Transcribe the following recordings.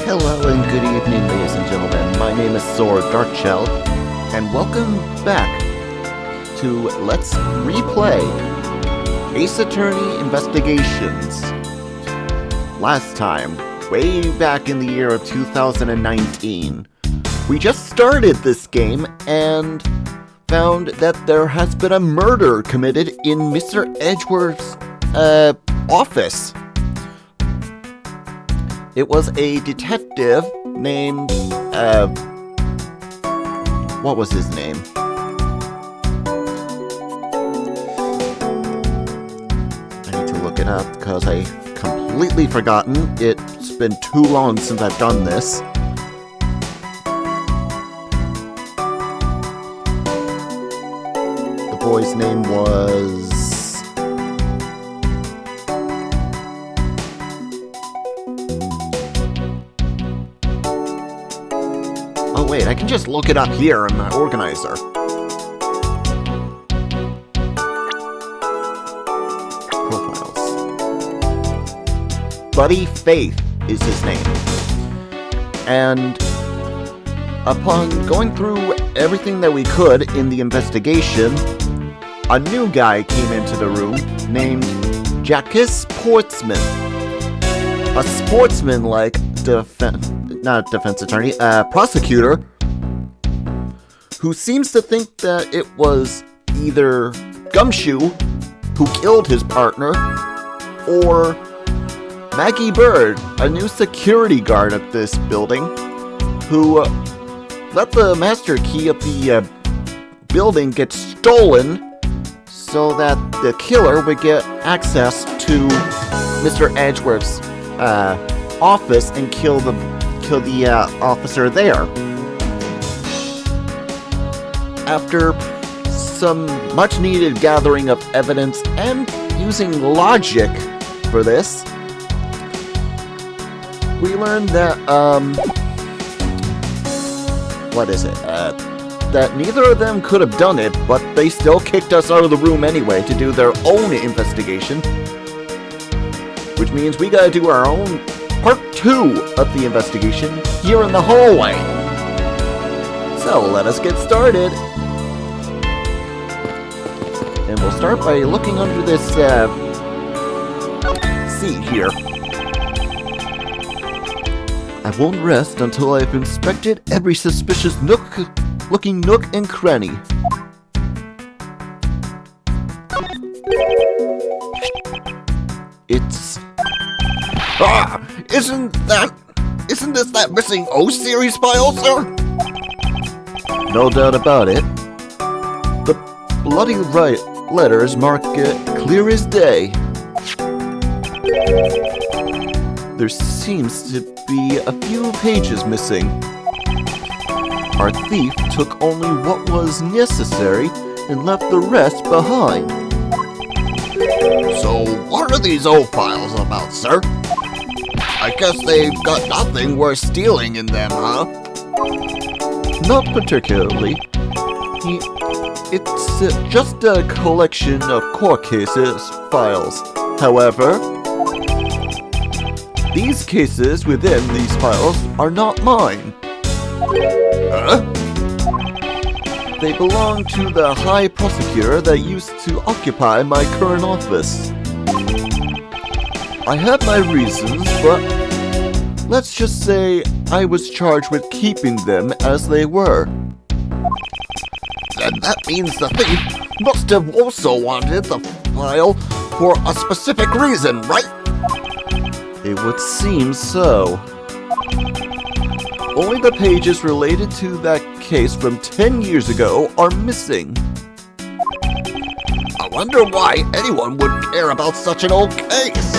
Hello and good evening, ladies and gentlemen. My name is Saur, Darkchylde, and welcome back to Let's Replay Ace Attorney Investigations. Last time, way back in the year of 2019, we just started this game and found that there has been a murder committed in Mr. Edgeworth's office. It was a detective named, what was his name? I need to look it up because I've completely forgotten. It's been too long since I've done this. The boy's name was... Oh wait, I can just look it up here in the organizer. Profiles. Buddy Faith is his name. And upon going through everything that we could in the investigation, a new guy came into the room named Jackie Sportsman. A sportsman-like not defense attorney, prosecutor, who seems to think that it was either Gumshoe who killed his partner, or Maggie Bird, a new security guard at this building, who let the master key of the building get stolen so that the killer would get access to Mr. Edgeworth's office and kill the officer there. After some much needed gathering of evidence and using logic for this, we learned that that neither of them could have done it, but they still kicked us out of the room anyway to do their own investigation, which means we gotta do our own Part 2 of the investigation here in the hallway. So let us get started. And we'll start by looking under this seat here. I won't rest until I've inspected every suspicious looking nook and cranny. It's... Ah! Isn't this that missing O-series file, sir? No doubt about it. The bloody right letters mark it clear as day. There seems to be a few pages missing. Our thief took only what was necessary and left the rest behind. So what are these O-files about, sir? I guess they've got nothing worth stealing in them, huh? Not particularly. It's just a collection of court cases files. However, these cases within these files are not mine. Huh? They belong to the High Prosecutor that used to occupy my current office. I have my reasons, but let's just say I was charged with keeping them as they were. Then that means the thief must have also wanted the file for a specific reason, right? It would seem so. Only the pages related to that case from 10 years ago are missing. I wonder why anyone would care about such an old case.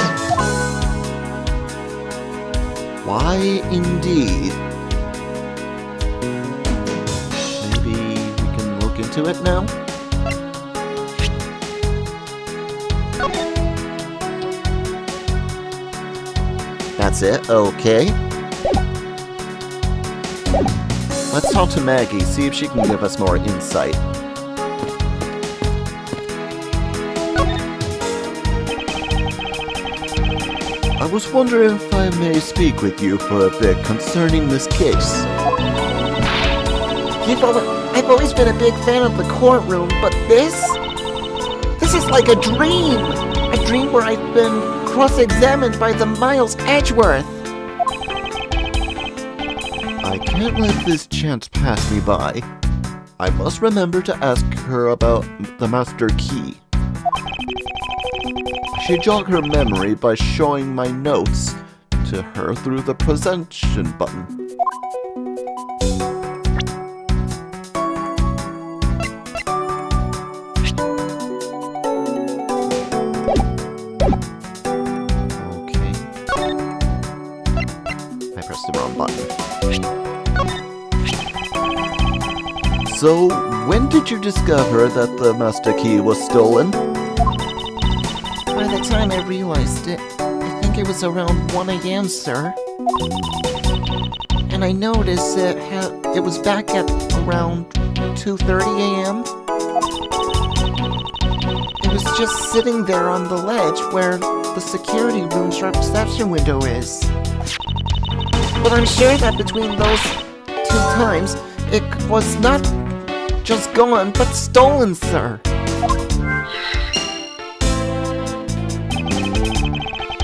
Why, indeed. Maybe we can look into it now? That's it? Okay. Let's talk to Maggie, see if she can give us more insight. was wondering if I may speak with you for a bit concerning this case. I've always been a big fan of the courtroom, but this is like a dream! A dream where I've been cross-examined by the Miles Edgeworth. I can't let this chance pass me by. I must remember to ask her about the master key. She jogged her memory by showing my notes to her through the presentation button. Okay. I pressed the wrong button. So, when did you discover that the master key was stolen? By the time I realized it, I think it was around 1 a.m., sir. And I noticed it was back at around 2:30 a.m. It was just sitting there on the ledge where the security room's reception window is. But I'm sure that between those 2 times, it was not just gone, but stolen, sir.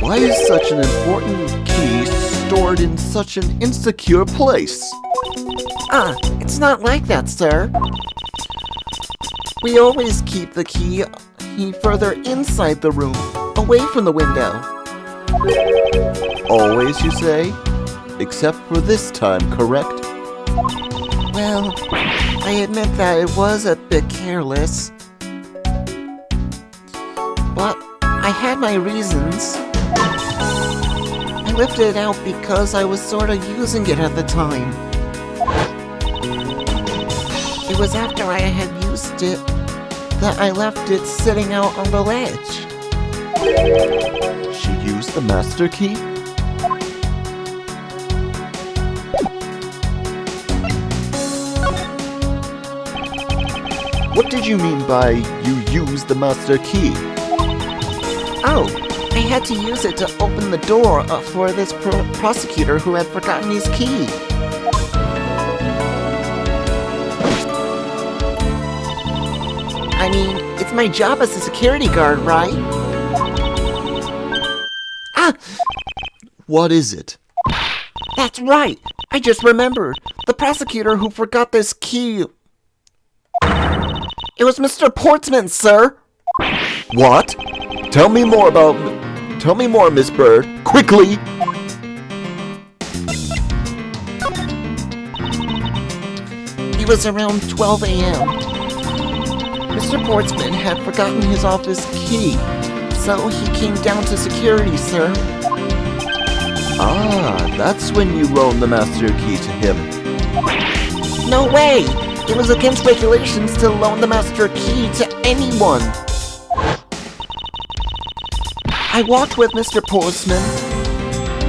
Why is such an important key stored in such an insecure place? It's not like that, sir. We always keep the key further inside the room, away from the window. Always, you say? Except for this time, correct? Well, I admit that it was a bit careless. But I had my reasons. I lifted it out because I was sort of using it at the time. It was after I had used it that I left it sitting out on the ledge. She used the master key? What did you mean by you used the master key? Oh, I had to use it to open the door for this prosecutor who had forgotten his key. I mean, it's my job as a security guard, right? What is it? That's right! I just remembered! The prosecutor who forgot this key. It was Mr. Portsman, sir! What? Tell me more, Miss Bird. Quickly! It was around 12 a.m. Mr. Portsman had forgotten his office key, so he came down to security, sir. That's when you loaned the master key to him. No way! It was against regulations to loan the master key to anyone. I walked with Mr. Portsman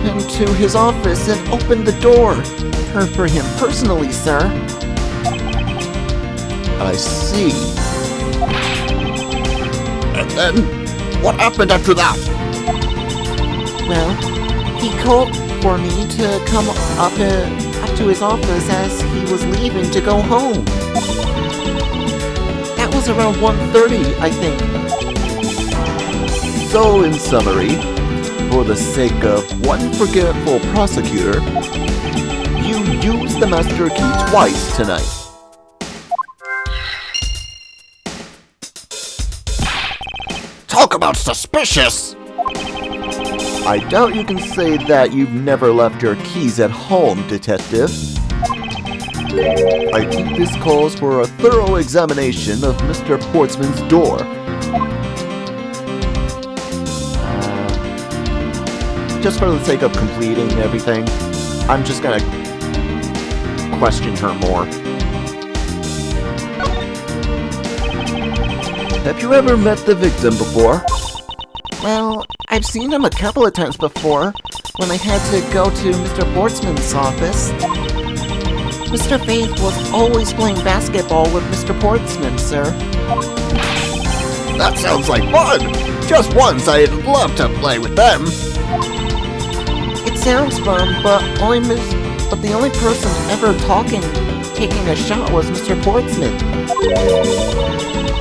into his office and opened the door for him personally, sir. I see. And then, what happened after that? Well, he called for me to come up to his office as he was leaving to go home. That was around 1:30, I think. So, in summary, for the sake of one forgetful prosecutor, you used the master key twice tonight. Talk about suspicious! I doubt you can say that you've never left your keys at home, Detective. I think this calls for a thorough examination of Mr. Portsman's door. Just for the sake of completing everything, I'm just gonna question her more. Have you ever met the victim before? Well, I've seen him a couple of times before, when I had to go to Mr. Portsman's office. Mr. Faith was always playing basketball with Mr. Portsman, sir. That sounds like fun! Just once I'd love to play with them. sounds fun, but the only person ever taking a shot was Mr. Portsmouth.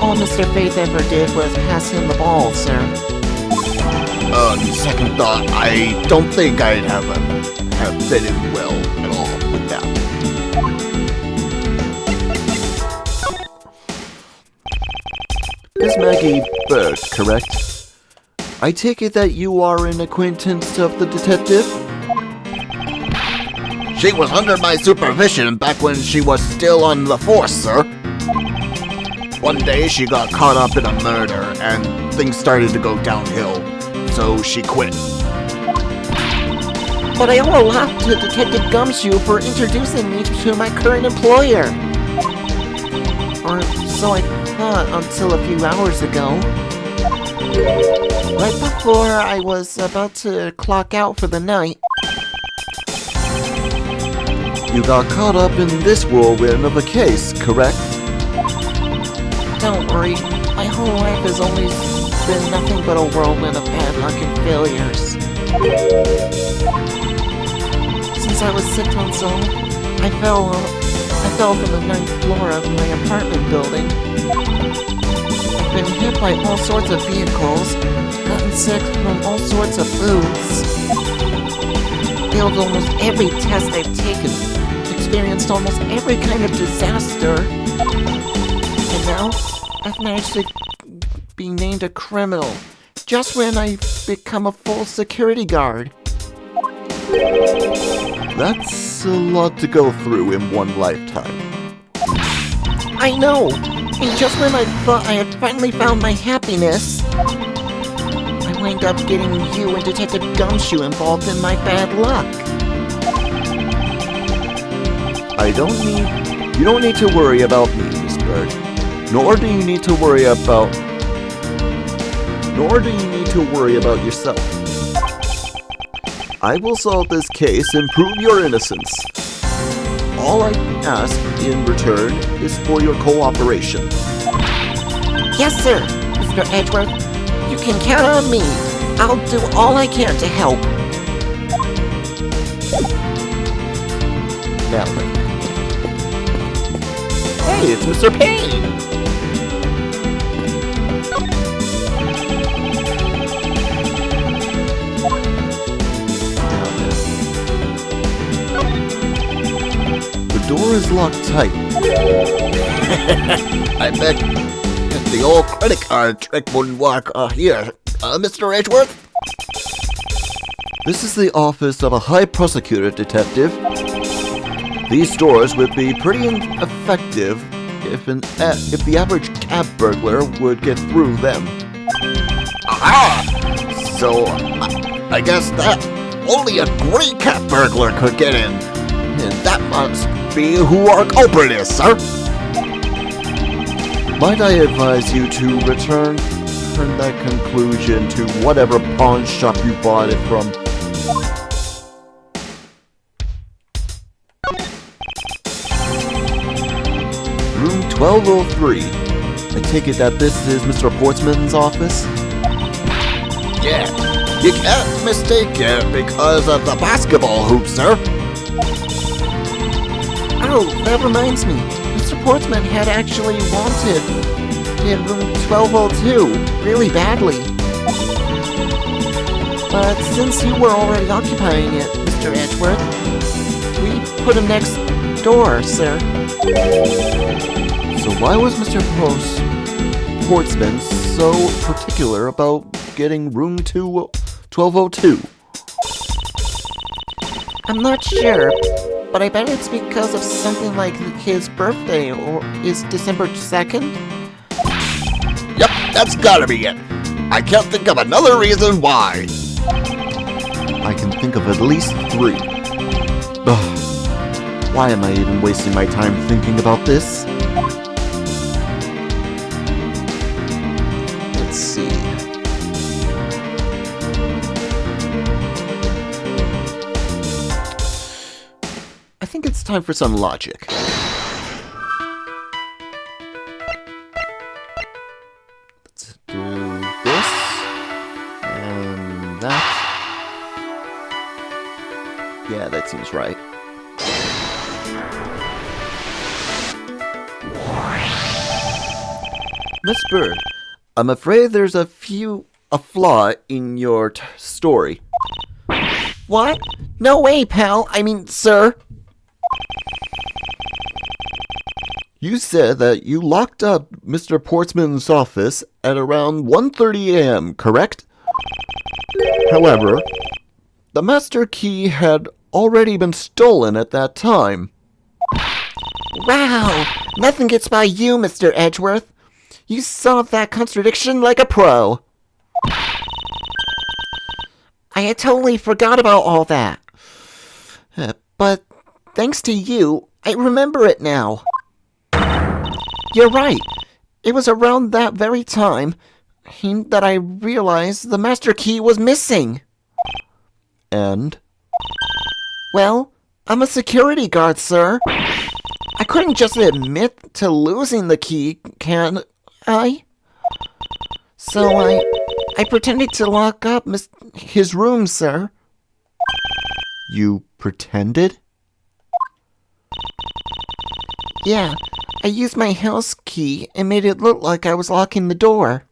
All Mr. Faith ever did was pass him the ball, sir. On second thought, I don't think I'd have fit in well at all with that. Miss Maggie Bird, correct? I take it that you are an acquaintance of the detective? She was under my supervision back when she was still on the force, sir. One day she got caught up in a murder and things started to go downhill, so she quit. But I owe a lot to Detective Gumshoe for introducing me to my current employer. Or so I thought until a few hours ago. Right before I was about to clock out for the night. You got caught up in this whirlwind of a case, correct? Don't worry, my whole life has always been nothing but a whirlwind of bad luck and failures. Since I was 6 months old, I fell from the 9th floor of my apartment building. I've been hit by all sorts of vehicles, gotten sick from all sorts of foods, failed almost every test I've taken, experienced almost every kind of disaster, and now I've managed to be named a criminal just when I become a full security guard. That's a lot to go through in one lifetime. I know! And just when I thought I had finally found my happiness, I wind up getting you and Detective Gumshoe involved in my bad luck. You don't need to worry about me, Miss Bird. Nor do you need to worry about yourself. I will solve this case and prove your innocence. All I ask in return is for your cooperation. Yes, sir, Mr. Edgeworth. You can count on me. I'll do all I can to help. Now then. Hey, it's Mr. Payne! The door is locked tight. I bet the old credit card trick wouldn't work here, Mr. Edgeworth? This is the office of a high prosecutor, detective. These doors would be pretty effective if the average cab burglar would get through them. Aha! So, I guess that only a great cat burglar could get in. And that must be who our culprit is, sir. Might I advise you to return that conclusion to whatever pawn shop you bought it from? Room 1203. I take it that this is Mr. Portsman's office? Yeah, you can't mistake it because of the basketball hoop, sir. Oh, that reminds me. Mr. Portsman had actually wanted in room 1202 really badly. But since you were already occupying it, Mr. Edgeworth, we put him next door, sir. So why was Mr. Portsman so particular about getting room 1202? I'm not sure, but I bet it's because of something like his birthday, or is December 2nd? Yep, that's gotta be it. I can't think of another reason why. I can think of at least 3. Ugh. Why am I even wasting my time thinking about this? Let's see. I think it's time for some logic. Let's do this and that. Yeah, that seems right. Miss Bird, I'm afraid there's a flaw in your story. What? No way, pal. I mean, sir. You said that you locked up Mr. Portsman's office at around 1:30 a.m., correct? However, the master key had already been stolen at that time. Wow. Nothing gets by you, Mr. Edgeworth. You solved that contradiction like a pro. I had totally forgot about all that. But thanks to you, I remember it now. You're right. It was around that very time that I realized the master key was missing. And? Well, I'm a security guard, sir. I couldn't just admit to losing the key, can I? So I pretended to lock up his room, sir. You pretended? Yeah, I used my house key and made it look like I was locking the door.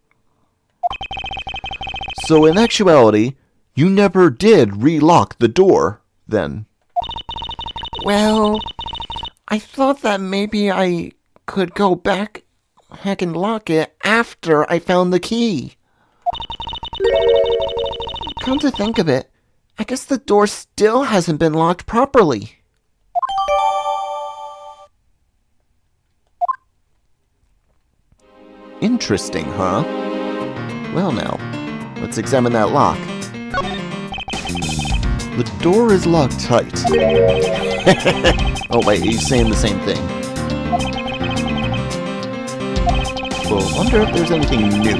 So in actuality, you never did relock the door, then? Well, I thought that maybe I could go back and lock it after I found the key. Come to think of it, I guess the door still hasn't been locked properly. Interesting, huh? Well now, let's examine that lock. The door is locked tight. Oh wait, he's saying the same thing. Well, wonder if there's anything new.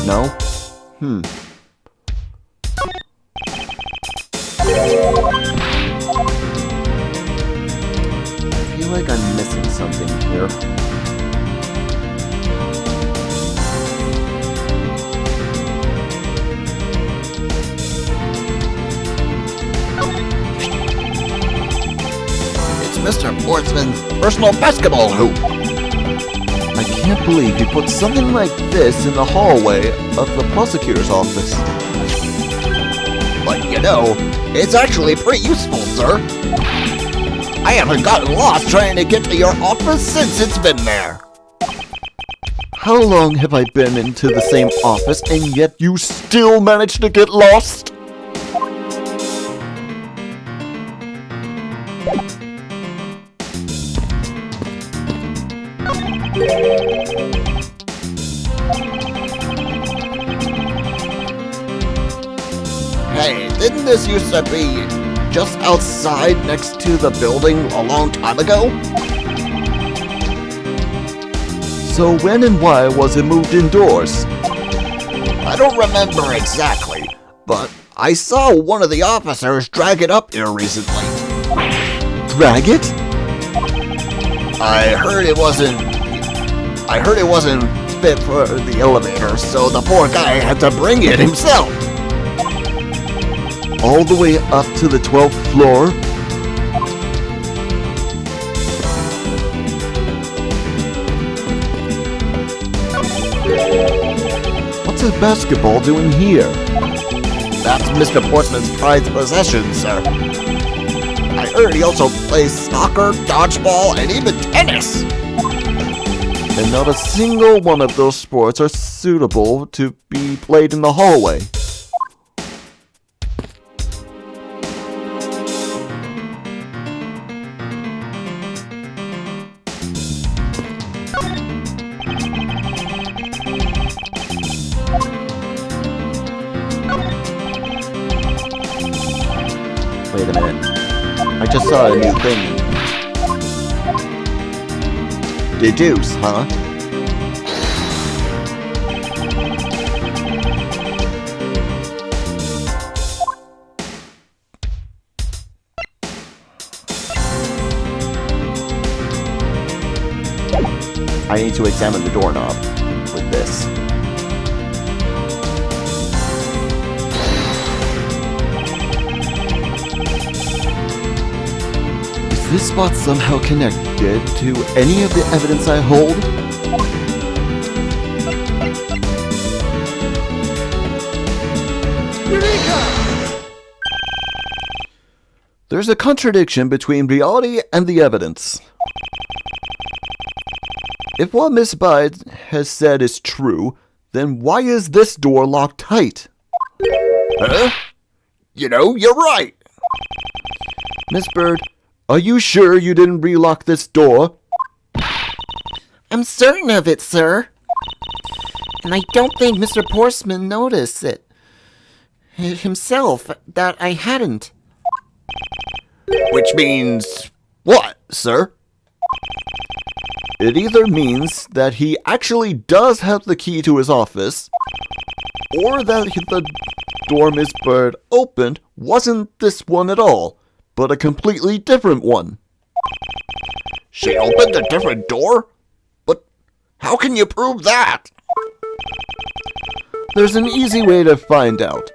No? I feel like I'm missing something here. It's Mr. Portsman's personal basketball hoop. I can't believe he put something like this in the hallway of the prosecutor's office. But you know, it's actually pretty useful, sir. I haven't gotten lost trying to get to your office since it's been there. How long have I been into the same office and yet you still managed to get lost? Hey, didn't this used to be just outside next to the building a long time ago? So when and why was it moved indoors? I don't remember exactly, but I saw one of the officers drag it up here recently. Drag it? I heard it wasn't fit for the elevator, so the poor guy had to bring it himself. All the way up to the 12th floor? What's a basketball doing here? That's Mr. Portsman's prized possession, sir. I heard he also plays soccer, dodgeball, and even tennis. And not a single one of those sports are suitable to be played in the hallway. Wait a minute. I just saw a new thing. Deduce, huh? I need to examine the doorknob with this. Is this spot somehow connected to any of the evidence I hold? There's a contradiction between reality and the evidence. If what Miss Bide has said is true, then why is this door locked tight? Huh? You know, you're right. Miss Bird, are you sure you didn't relock this door? I'm certain of it, sir. And I don't think Mr. Portsman noticed it himself that I hadn't. Which means what, sir? It either means that he actually does have the key to his office, or that the door Miss Bird opened wasn't this one at all, but a completely different one. She opened a different door? But how can you prove that? There's an easy way to find out.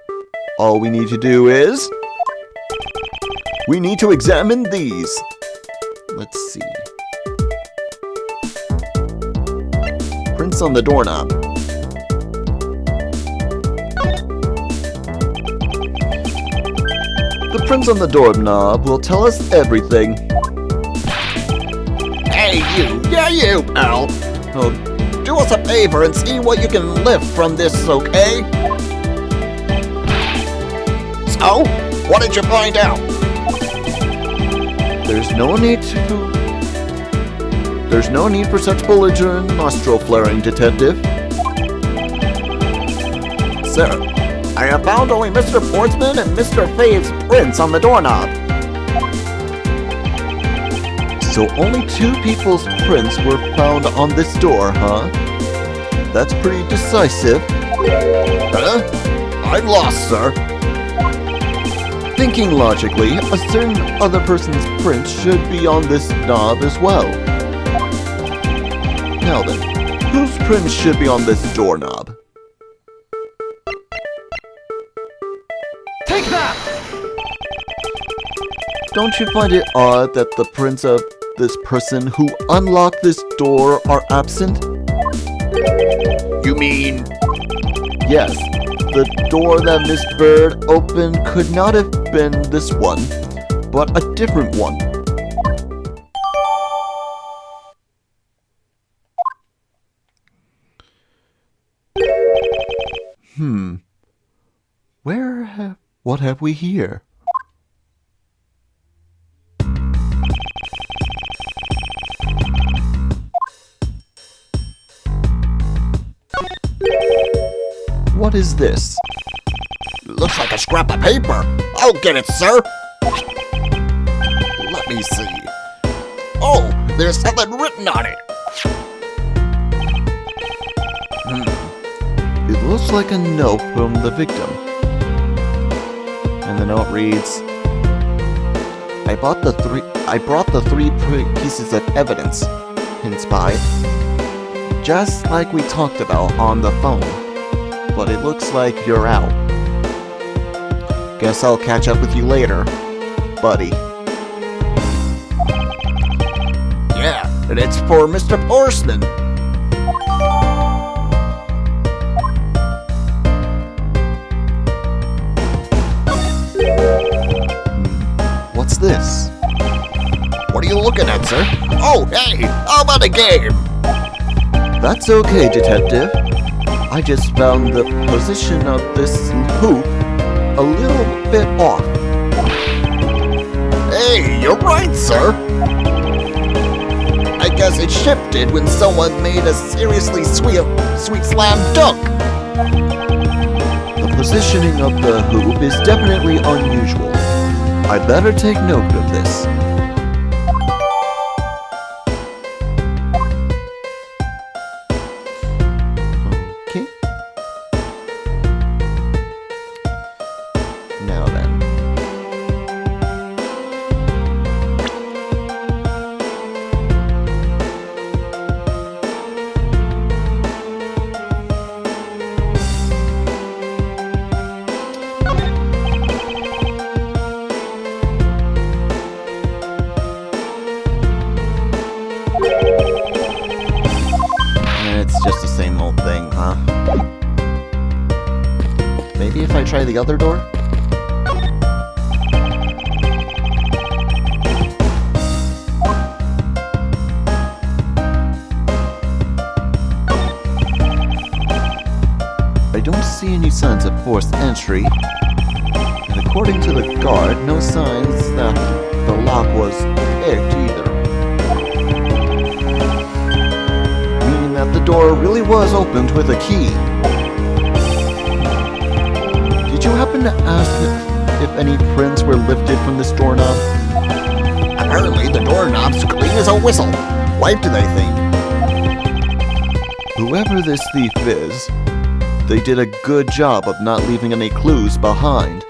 All we need to do is... we need to examine these. Let's see. Prints on the doorknob. The prints on the doorknob will tell us everything. Hey, you! Yeah, you, pal! Oh, Do us a favor and see what you can lift from this, okay? So, what did you find out? there's no need for such belligerent nostril flaring, Detective. Sir, I have found only Mr. Portsman and Mr. Fave's prints on the doorknob. So only 2 people's prints were found on this door, huh? That's pretty decisive. Huh? I'm lost, sir. Thinking logically, a certain other person's print should be on this knob as well. Now then, whose print should be on this doorknob? Take that! Don't you find it odd that the prints of this person who unlocked this door are absent? You mean... Yes, the door that Miss Bird opened could not have been this one, but a different one. What have we here? What is this? Looks like a scrap of paper. I'll get it, sir. Let me see. Oh, there's something written on it. It looks like a note from the victim. And the note reads, I brought the three pieces of evidence, hints by, just like we talked about on the phone. But it looks like you're out. Guess I'll catch up with you later, buddy. Yeah, and it's for Mr. Portsman. What's this? What are you looking at, sir? Oh, hey, how about a game? That's okay, Detective. I just found the position of this hoop a little bit off. Hey, you're right, sir. I guess it shifted when someone made a seriously sweet slam dunk. The positioning of the hoop is definitely unusual. I better take note of this. Okay. Now then. just the same old thing, huh? Maybe if I try the other door? I don't see any signs of forced entry, and according to the guard, no signs that the lock was picked either. Meaning that the door really was opened with a key. Did you happen to ask if any prints were lifted from this doorknob? Apparently, the doorknob's clean as a whistle. Why do they think? Whoever this thief is, they did a good job of not leaving any clues behind.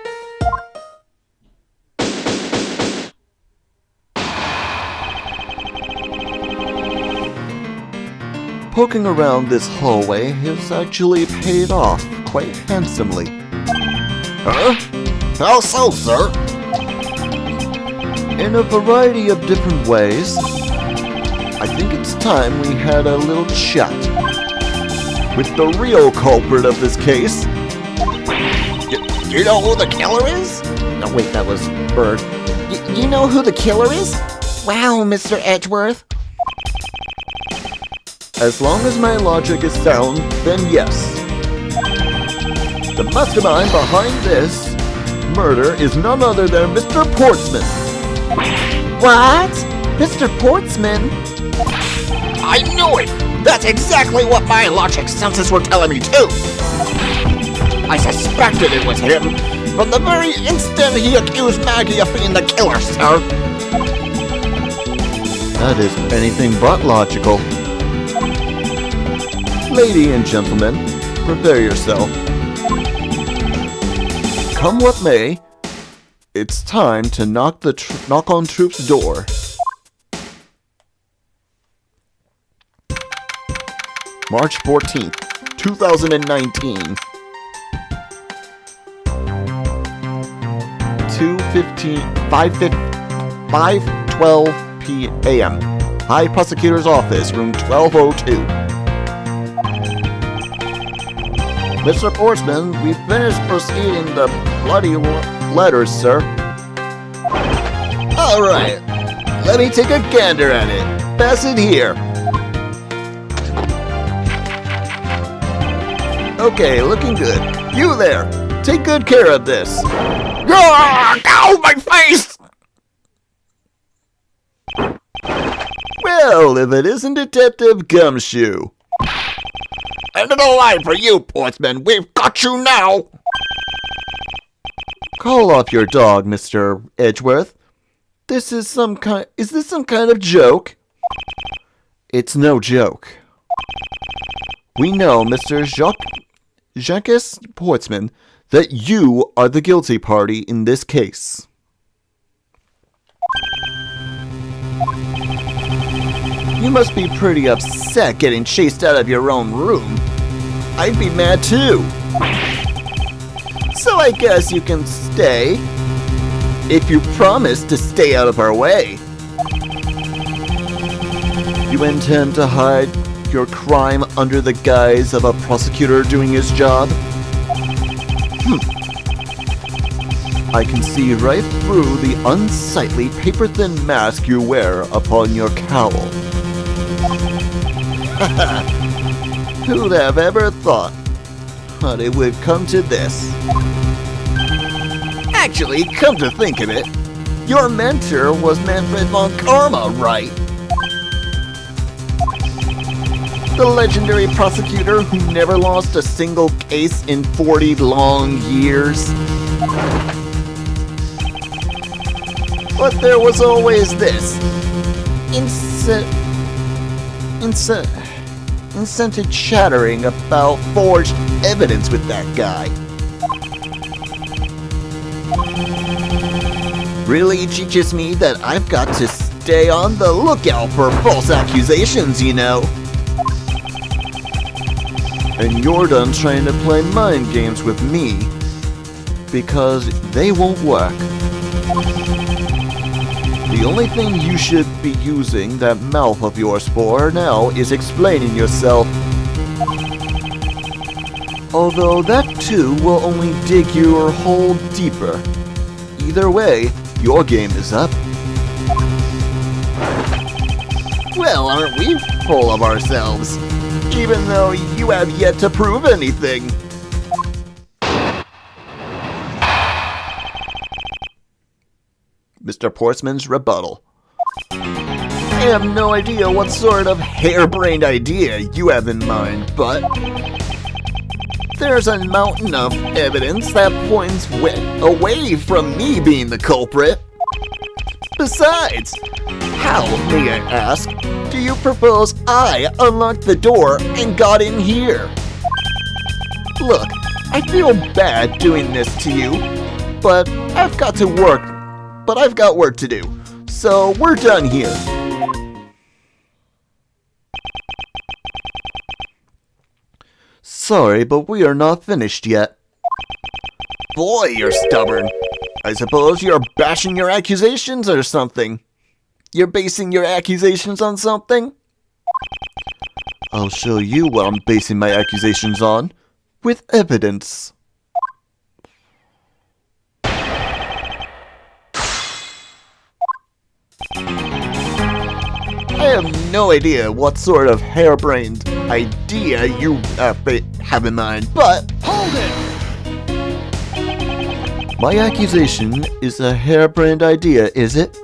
Poking around this hallway has actually paid off quite handsomely. Huh? How so, sir? In a variety of different ways. I think it's time we had a little chat with the real culprit of this case. You know who the killer is? No, wait, that was Bird. You know who the killer is? Wow, Mr. Edgeworth. As long as my logic is sound, then yes. The mastermind behind this murder is none other than Mr. Portsman. What? Mr. Portsman? I knew it! That's exactly what my logic senses were telling me too! I suspected it was him from the very instant he accused Maggie of being the killer, sir! That is anything but logical. Lady and gentlemen, prepare yourself. Come what may, it's time to knock on Troop's door. March 14th, 2019. 5:12 p.m. High Prosecutor's Office, room 1202. Mr. Portsman, we finished proceeding the bloody letters, sir. Alright, let me take a gander at it. Pass it here. Okay, looking good. You there, take good care of this. Ow, my face! Well, if it isn't Detective Gumshoe. End of the line for you, Portsman. We've got you now. Call off your dog, Mr. Edgeworth. Is this some kind of joke? It's no joke. We know, Mr. Jacques Portsman, that you are the guilty party in this case. You must be pretty upset getting chased out of your own room. I'd be mad too. So I guess you can stay, if you promise to stay out of our way. You intend to hide your crime under the guise of a prosecutor doing his job? I can see right through the unsightly paper-thin mask you wear upon your cowl. Who'd have ever thought that it would come to this? Actually, come to think of it, your mentor was Manfred von Karma, right? The legendary prosecutor who never lost a single case in 40 long years. But there was always this incented chattering about forged evidence with that guy. Really teaches me that I've got to stay on the lookout for false accusations, you know. And you're done trying to play mind games with me, because they won't work. The only thing you should be using that mouth of yours for now is explaining yourself. Although that too will only dig your hole deeper. Either way, your game is up. Well, aren't we full of ourselves? Even though you have yet to prove anything. Mr. Portsman's rebuttal. I have no idea what sort of harebrained idea you have in mind, but there's a mountain of evidence that points away from me being the culprit. Besides, how, may I ask, do you propose I unlocked the door and got in here? Look, I feel bad doing this to you, but I've got work to do, so we're done here. Sorry, but we are not finished yet. Boy, you're stubborn. I suppose you're bashing your accusations or something. You're basing your accusations on something? I'll show you what I'm basing my accusations on, with evidence. I have no idea what sort of harebrained idea you have in mind, but hold it! My accusation is a harebrained idea, is it?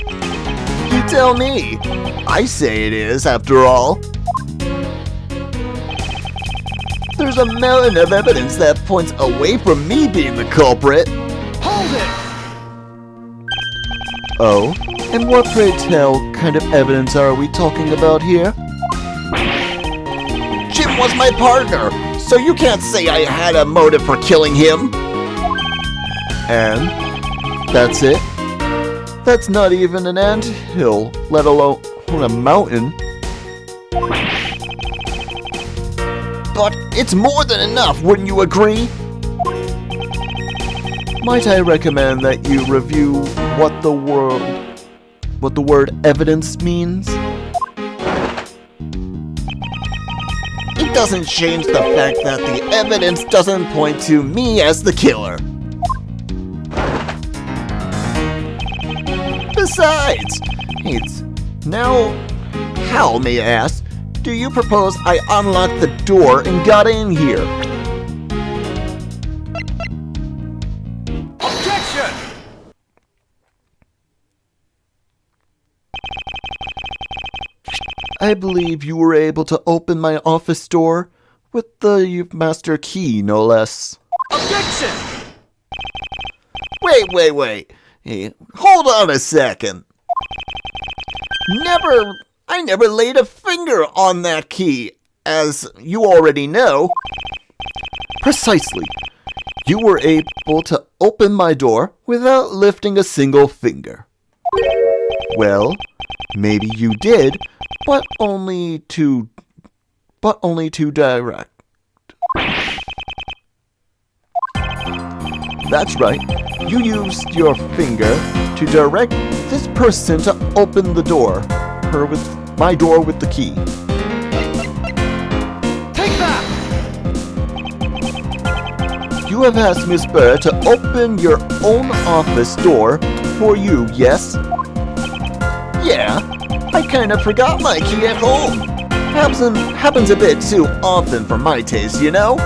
You tell me. I say it is, after all. There's a mountain of evidence that points away from me being the culprit. Hold it! Oh, and what, pray tell, kind of evidence are we talking about here? Jim was my partner, so you can't say I had a motive for killing him. And that's it? That's not even an anthill, let alone a mountain. But it's more than enough, wouldn't you agree? Might I recommend that you review what the word evidence means? It doesn't change the fact that the evidence doesn't point to me as the killer. Besides, now, how, may I ask, do you propose I unlock the door and got in here? Objection! I believe you were able to open my office door with the master key, no less. Objection! Wait. Hey, hold on a second. I never laid a finger on that key, as you already know. Precisely. You were able to open my door without lifting a single finger. Well, maybe you did, but only to direct. That's right. You used your finger to direct this person to open the door. My door with the key. Take that! You have asked Miss Bird to open your own office door for you, yes? Yeah, I kind of forgot my key at home. Happens a bit too often for my taste, you know?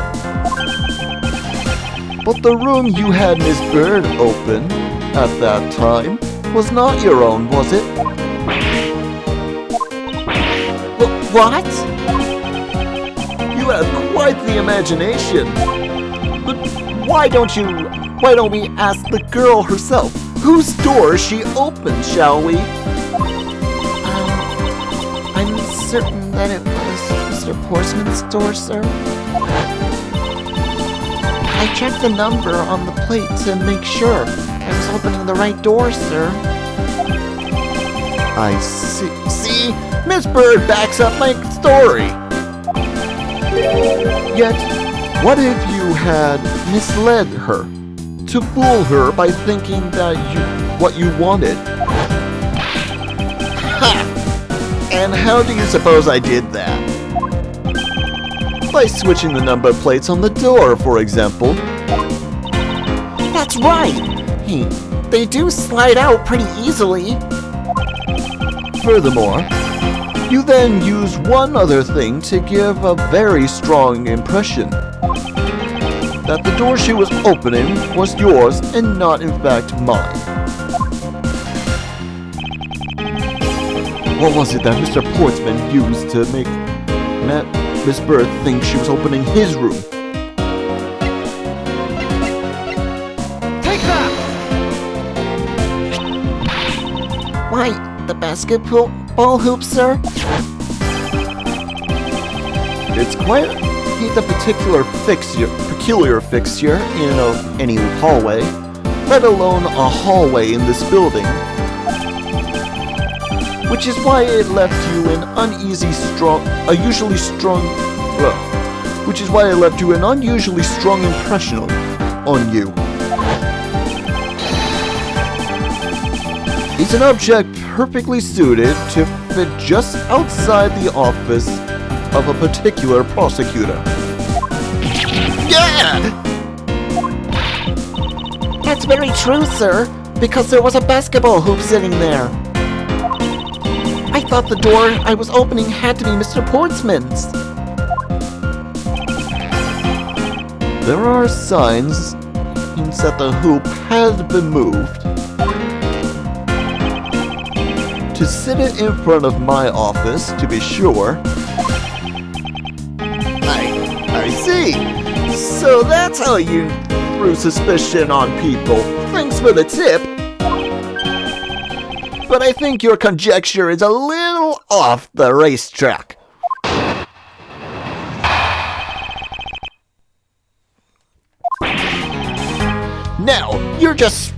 But the room you had Miss Bird open at that time was not your own, was it? What? You have quite the imagination. But why don't we ask the girl herself? Whose door she opened, shall we? I'm certain that it was Mr. Portsman's door, sir. I checked the number on the plate to make sure I was opening the right door, sir. I see. See? Miss Bird backs up my story. Yet, what if you had misled her, to fool her by thinking that what you wanted? Ha! And how do you suppose I did that? By switching the number plates on the door, for example. That's right! Hey, they do slide out pretty easily. Furthermore, you then use one other thing to give a very strong impression. That the door she was opening was yours and not in fact mine. What was it that Mr. Portsman used to make Miss Bird think she was opening his room? Take that! Why, the basketball hoop, sir? It's quite the peculiar fixture in any hallway, let alone a hallway in this building. Which is why it left you an unusually strong impression on you. It's an object perfectly suited to fit just outside the office of a particular prosecutor. Yeah! That's very true, sir, because there was a basketball hoop sitting there. I thought the door I was opening had to be Mr. Portsman's. There are signs that the hoop had been moved to sit it in front of my office, to be sure. I see. So that's how you threw suspicion on people. Thanks for the tip. But I think your conjecture is a little off the racetrack. Now, you're just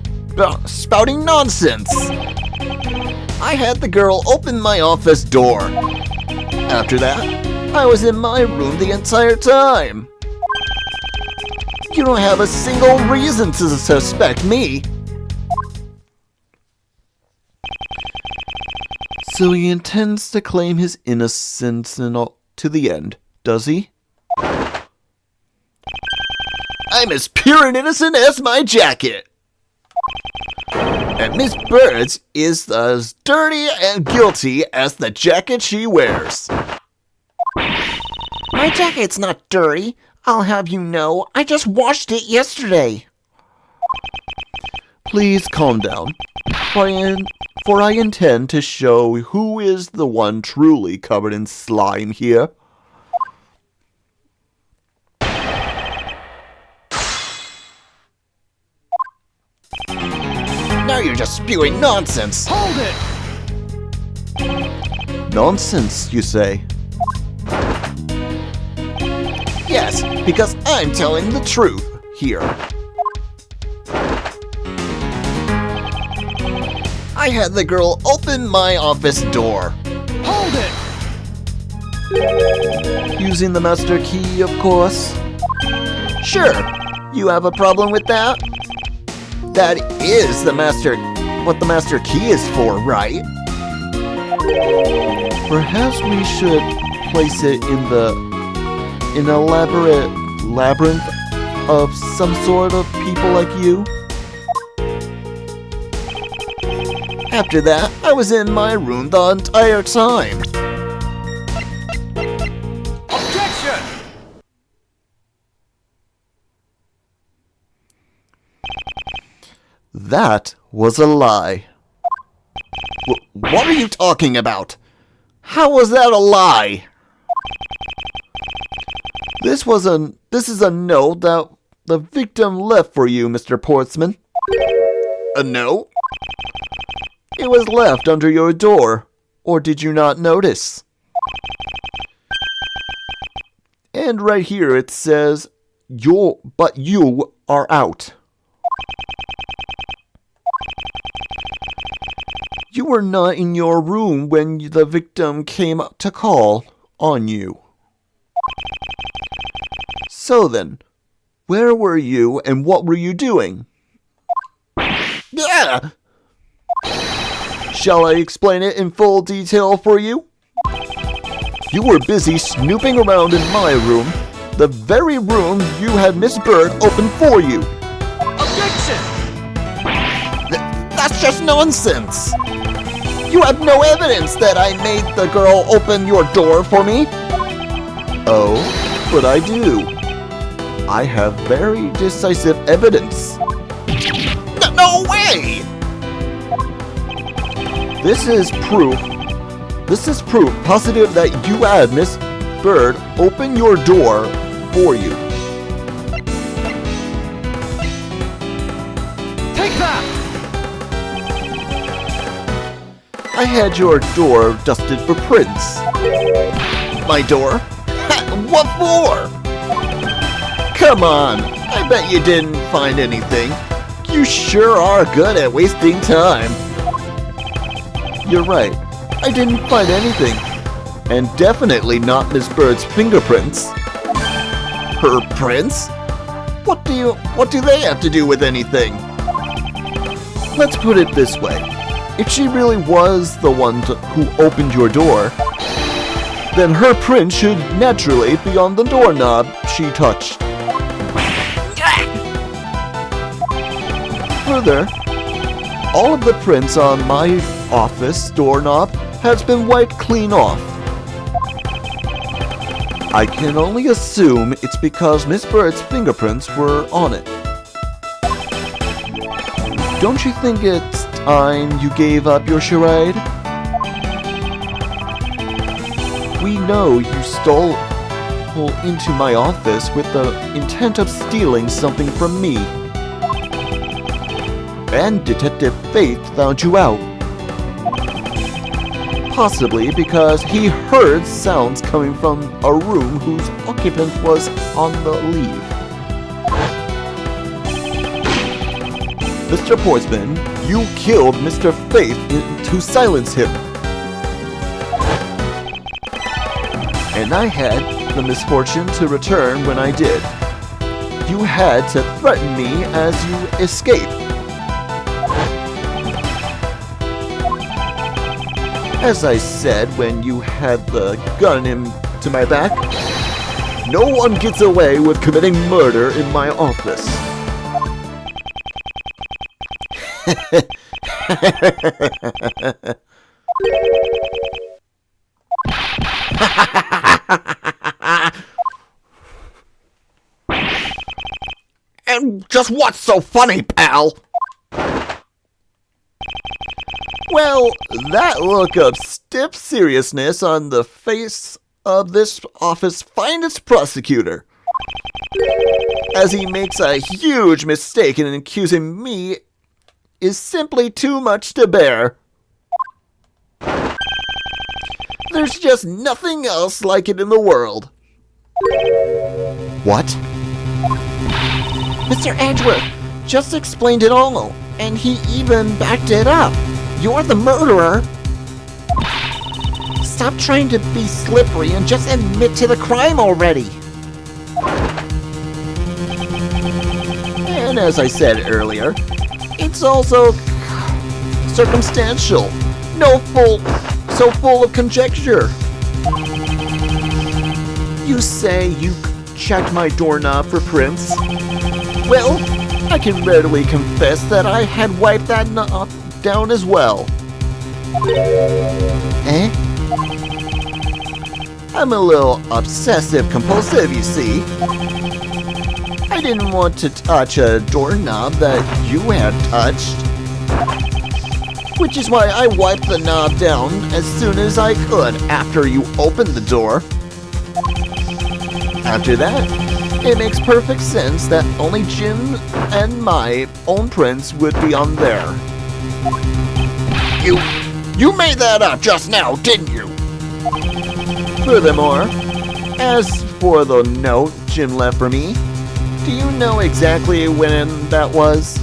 spouting nonsense. I had the girl open my office door. After that, I was in my room the entire time. You don't have a single reason to suspect me. So he intends to claim his innocence to the end, does he? I'm as pure and innocent as my jacket. And Miss Bird's is as dirty and guilty as the jacket she wears. My jacket's not dirty. I'll have you know, I just washed it yesterday. Please calm down, for I intend to show who is the one truly covered in slime here. Now you're just spewing nonsense. Hold it! Nonsense, you say? Yes, because I'm telling the truth here. I had the girl open my office door. Hold it! Using the master key, of course. Sure, you have a problem with that? That is what the master key is for, right? Perhaps we should place it in an elaborate labyrinth of some sort of people like you. After that, I was in my room the entire time. Objection! That was a lie. What are you talking about? How was that a lie? This is a note that the victim left for you, Mr. Portsman. A note? It was left under your door, or did you not notice? And right here it says, you are out. You were not in your room when the victim came to call on you. So then, where were you and what were you doing? Yeah! Shall I explain it in full detail for you? You were busy snooping around in my room, the very room you had Miss Bird open for you. Objection! That's just nonsense! You have no evidence that I made the girl open your door for me. Oh, but I do. I have very decisive evidence. No way! This is proof positive that you had Miss Bird open your door for you. Take that! I had your door dusted for prints. My door? What for? Come on, I bet you didn't find anything. You sure are good at wasting time. You're right, I didn't find anything. And definitely not Miss Bird's fingerprints. Her prints? What do they have to do with anything? Let's put it this way. If she really was the one who opened your door, then her print should naturally be on the doorknob she touched. Further, all of the prints on my office doorknob has been wiped clean off. I can only assume it's because Miss Bird's fingerprints were on it. Don't you think it's time you gave up your charade? We know you stole into my office with the intent of stealing something from me. And Detective Faith found you out. Possibly because he heard sounds coming from a room whose occupant was on the leave. Mr. Poisman, you killed Mr. Faith to silence him. And I had the misfortune to return when I did. You had to threaten me as you escaped. As I said when you had the gun into my back, no one gets away with committing murder in my office. And just what's so funny, pal? Well, that look of stiff seriousness on the face of this office's finest prosecutor, as he makes a huge mistake in accusing me, is simply too much to bear. There's just nothing else like it in the world. What? Mr. Edgeworth just explained it all, and he even backed it up. You're the murderer. Stop trying to be slippery and just admit to the crime already. And as I said earlier, it's also circumstantial, so full of conjecture. You say you checked my doorknob for prints? Well, I can readily confess that I had wiped that knob down as well. Eh? I'm a little obsessive-compulsive, you see. I didn't want to touch a doorknob that you had touched, which is why I wiped the knob down as soon as I could after you opened the door. After that, it makes perfect sense that only Jim and my own prints would be on there. You made that up just now, didn't you? Furthermore, as for the note Jim left for me, do you know exactly when that was?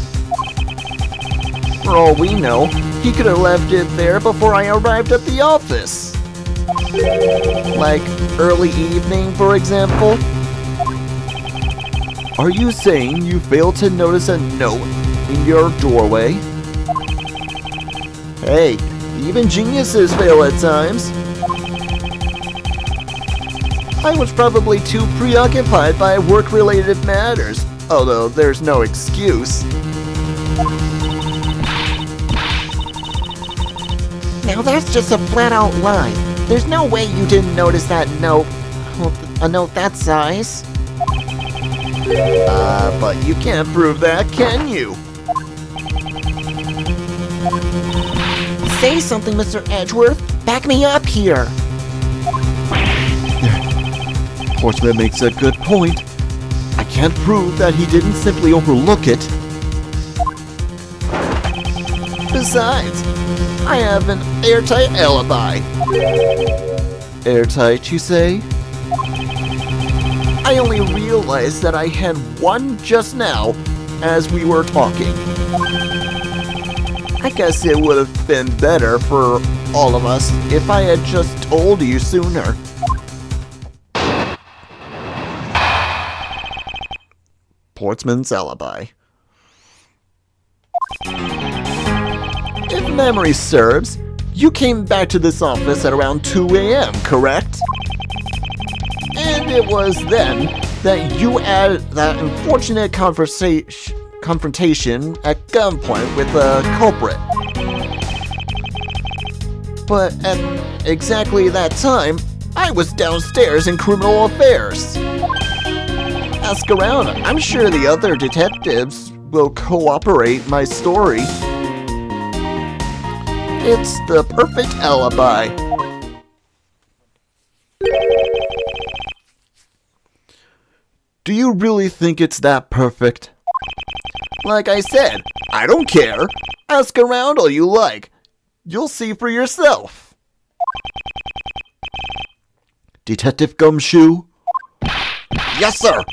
For all we know, he could have left it there before I arrived at the office. Like early evening, for example? Are you saying you failed to notice a note in your doorway? Hey, even geniuses fail at times. I was probably too preoccupied by work-related matters, although there's no excuse. Now that's just a flat-out lie. There's no way you didn't notice that note. A note that size. But you can't prove that, can you? Say something, Mr. Edgeworth. Back me up here. Portsman makes a good point. I can't prove that he didn't simply overlook it. Besides, I have an airtight alibi. Airtight, you say? I only realized that I had one just now as we were talking. I guess it would have been better for all of us if I had just told you sooner. Portsman's alibi. If memory serves, you came back to this office at around 2 a.m., correct? And it was then that you had that unfortunate confrontation at gunpoint with the culprit. But at exactly that time, I was downstairs in criminal affairs. Ask around, I'm sure the other detectives will cooperate my story. It's the perfect alibi. Do you really think it's that perfect? Like I said, I don't care. Ask around all you like. You'll see for yourself. Detective Gumshoe? Yes, sir.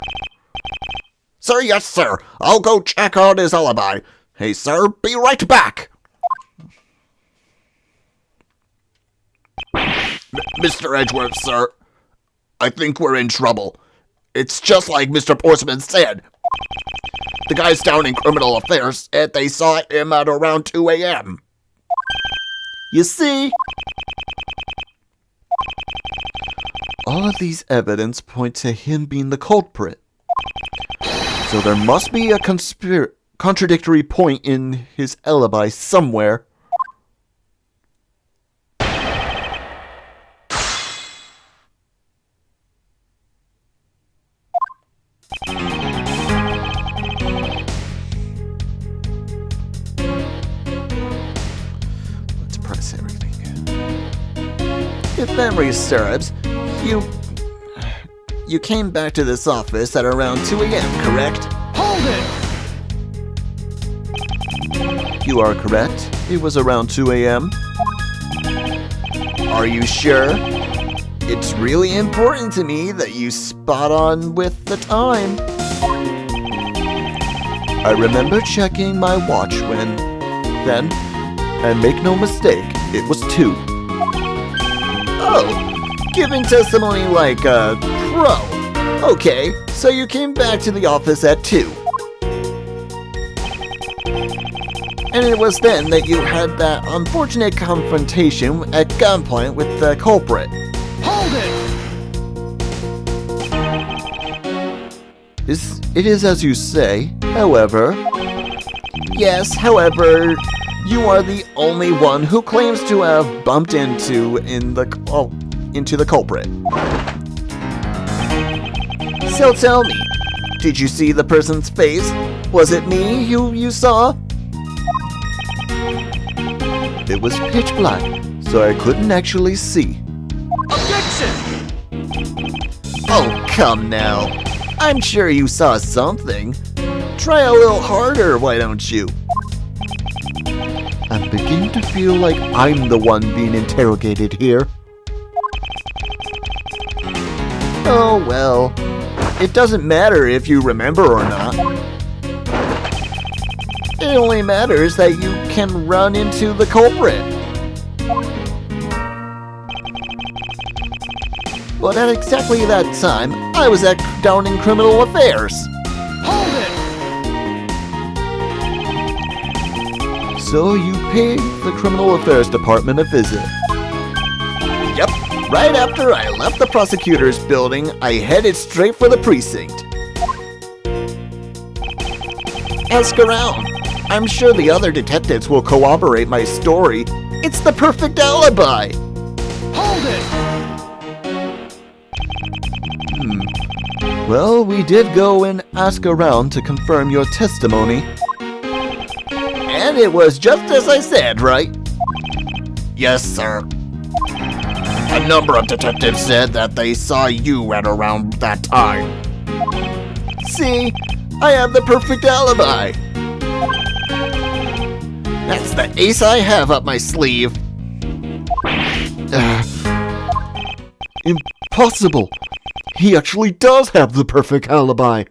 Sir, yes, sir. I'll go check out his alibi. Hey, sir, be right back. Mr. Edgeworth, sir. I think we're in trouble. It's just like Mr. Portsman said. The guy's down in criminal affairs, and they saw him at around 2 a.m. You see? All of these evidence point to him being the culprit. So there must be a contradictory point in his alibi somewhere. Let's press everything. If memory serves, you came back to this office at around 2 a.m., correct? Hold it! You are correct. It was around 2 a.m. Are you sure? It's really important to me that you spot on with the time. I remember checking my watch then, and make no mistake, it was 2. Oh, giving testimony like a pro. Okay, so you came back to the office at 2. And it was then that you had that unfortunate confrontation at gunpoint with the culprit. Hold it! It is as you say, however. Yes, however, you are the only one who claims to have bumped into the culprit. So tell me, did you see the person's face? Was it me who you saw? It was pitch black, so I couldn't actually see. Objection! Oh, come now. I'm sure you saw something. Try a little harder, why don't you? I'm beginning to feel like I'm the one being interrogated here. Oh well, it doesn't matter if you remember or not. It only matters that you can run into the culprit. But at exactly that time, I was down in criminal affairs. Hold it! So you paid the criminal affairs department a visit. Yep, Right after I left the prosecutor's building, I headed straight for the precinct. Ask around. I'm sure the other detectives will corroborate my story. It's the perfect alibi. Hold it! Well, we did go and ask around to confirm your testimony. And it was just as I said, right? Yes, sir. A number of detectives said that they saw you at around that time. See, I have the perfect alibi. That's the ace I have up my sleeve. Impossible! He actually does have the perfect alibi.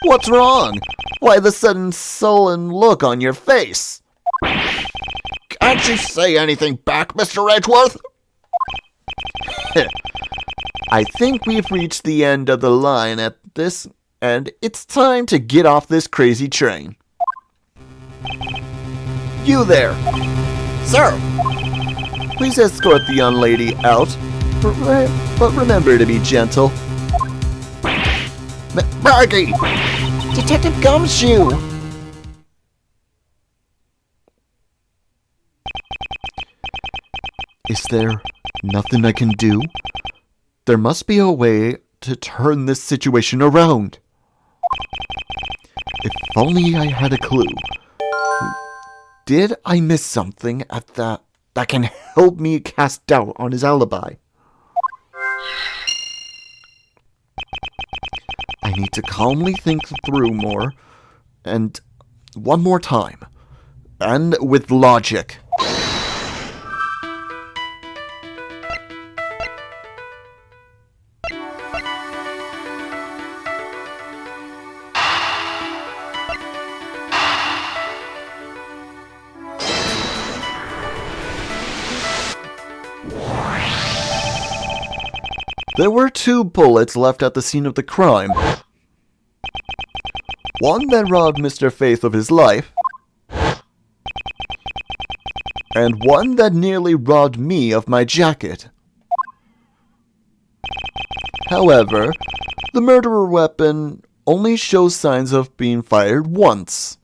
What's wrong? Why the sudden sullen look on your face? Can't you say anything back, Mr. Edgeworth? I think we've reached the end of the line at this, and it's time to get off this crazy train. You there! Sir! Please escort the young lady out, but remember to be gentle. Maggie! Detective Gumshoe! Is there nothing I can do? There must be a way to turn this situation around. If only I had a clue. Did I miss something at that can help me cast doubt on his alibi? I need to calmly think through more, and one more time, and with logic. There were 2 bullets left at the scene of the crime. One that robbed Mr. Faith of his life, and one that nearly robbed me of my jacket. However, the murderer weapon only shows signs of being fired once,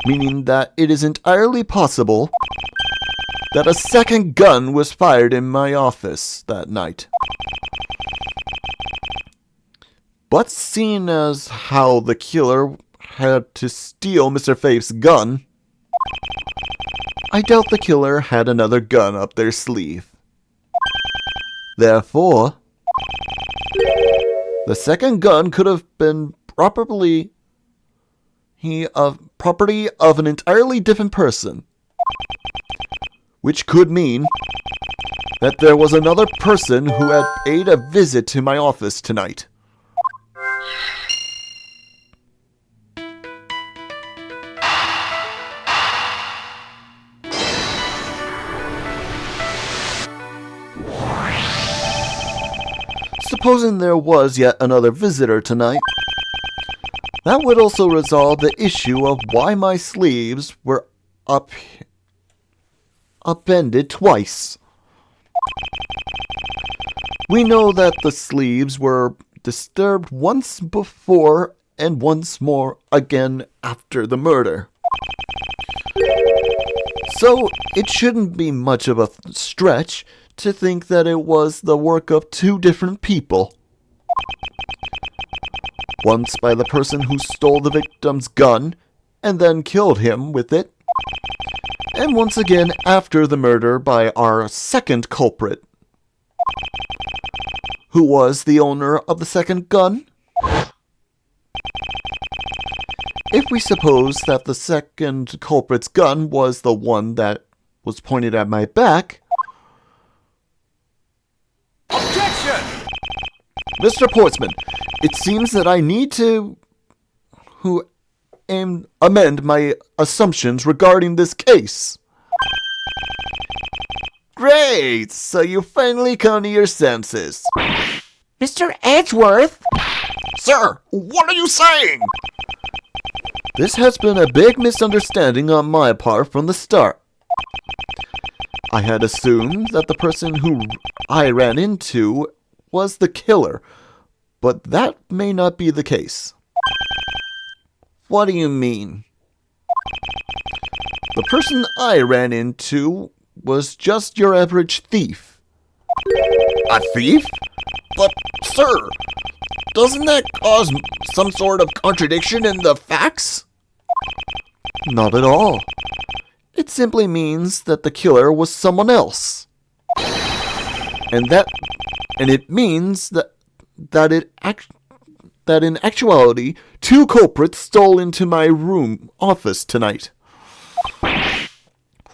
meaning that it is entirely possible that a second gun was fired in my office that night. But seeing as how the killer had to steal Mr. Faith's gun, I doubt the killer had another gun up their sleeve. Therefore, the second gun could have been property of an entirely different person, which could mean that there was another person who had paid a visit to my office tonight. Supposing there was yet another visitor tonight, that would also resolve the issue of why my sleeves were upended twice. We know that the sleeves were disturbed once before and once more again after the murder. So it shouldn't be much of a stretch to think that it was the work of 2 different people. Once by the person who stole the victim's gun and then killed him with it, and once again after the murder by our second culprit. Who was the owner of the second gun? If we suppose that the second culprit's gun was the one that was pointed at my back... Objection! Mr. Portsman, it seems that I need to amend my assumptions regarding this case. Great! So you finally come to your senses. Mr. Edgeworth! Sir, what are you saying? This has been a big misunderstanding on my part from the start. I had assumed that the person who I ran into was the killer, but that may not be the case. What do you mean? The person I ran into was just your average thief. A thief? But, sir, doesn't that cause some sort of contradiction in the facts? Not at all. It simply means that the killer was someone else. And it means that in actuality, two culprits stole into my office tonight.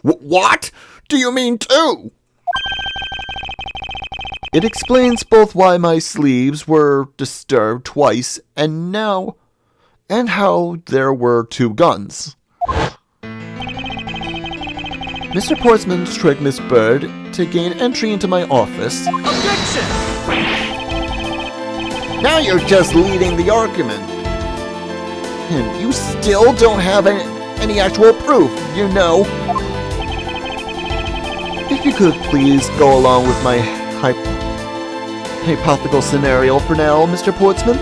What? Do you mean two? It explains both why my sleeves were disturbed twice and how there were two guns. Mr. Portsman tricked Miss Bird to gain entry into my office. Objection! Now you're just leading the argument. And you still don't have any actual proof, you know. If you could please go along with my hypothetical scenario for now, Mr. Portsman.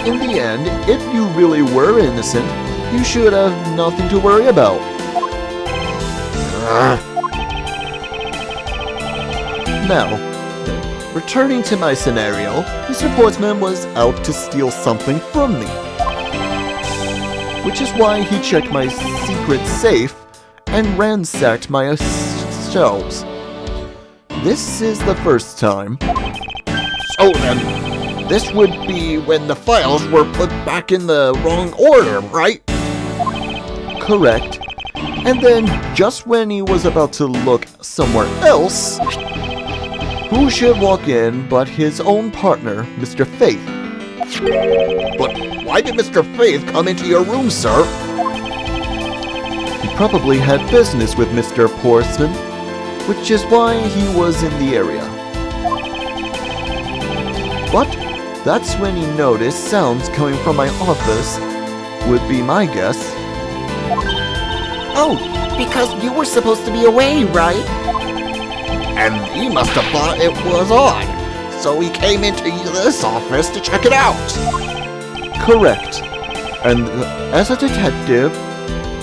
In the end, if you really were innocent, you should have nothing to worry about. Now, returning to my scenario, Mr. Portsman was out to steal something from me. Which is why he checked my secret safe and ransacked my shelves. This is the first time. So then, this would be when the files were put back in the wrong order, right? Correct. And then, just when he was about to look somewhere else, who should walk in but his own partner, Mr. Faith? But why did Mr. Faith come into your room, sir? He probably had business with Mr. Portsman, which is why he was in the area. But that's when he noticed sounds coming from my office, would be my guess. Oh, because you were supposed to be away, right? And he must have thought it was odd, so he came into this office to check it out. Correct. And as a detective,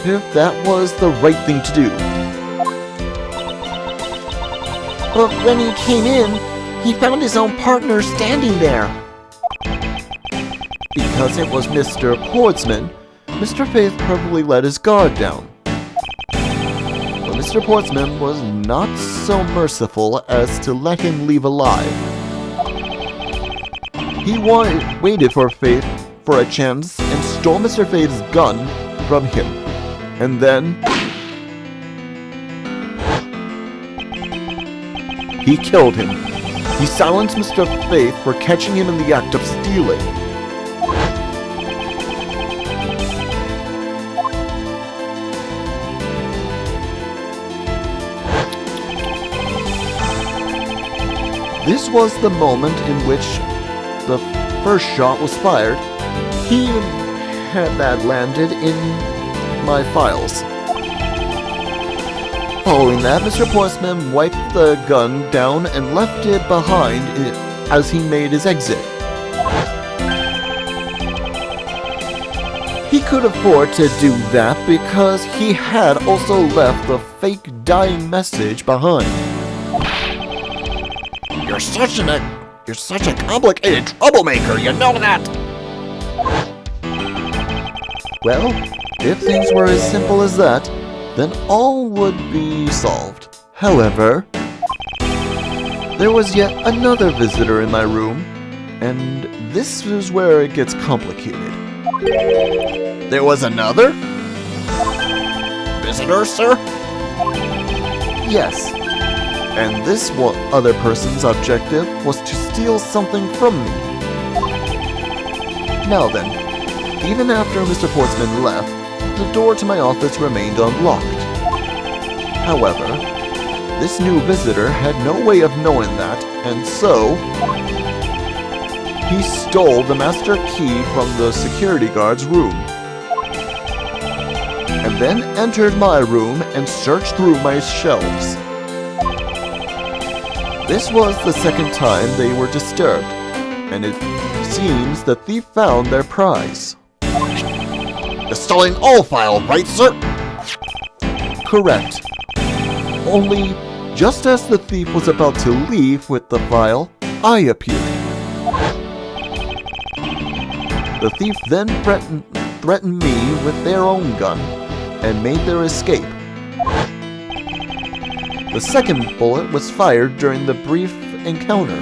if that was the right thing to do. But when he came in, he found his own partner standing there. Because it was Mr. Portsman, Mr. Faith probably let his guard down. But Mr. Portsman was not so merciful as to let him leave alive. He waited for Faith for a chance and stole Mr. Faith's gun from him. And then he killed him. He silenced Mr. Faith for catching him in the act of stealing. This was the moment in which the first shot was fired. He had that landed in my files. Following that, Mr. Portsman wiped the gun down and left it behind as he made his exit. He could afford to do that because he had also left the fake dying message behind. You're such a complicated troublemaker, you know that? Well, if things were as simple as that, then all would be solved. However, there was yet another visitor in my room, and this is where it gets complicated. There was another? Visitor, sir? Yes, and this other person's objective was to steal something from me. Now then, even after Mr. Portsman left, the door to my office remained unlocked. However, this new visitor had no way of knowing that, and so he stole the master key from the security guard's room. and then entered my room and searched through my shelves. This was the second time they were disturbed, and it seems the thief found their prize. The stolen all file, right, sir? Correct. Only, just as the thief was about to leave with the file, I appeared. The thief then threatened me with their own gun and made their escape. The second bullet was fired during the brief encounter.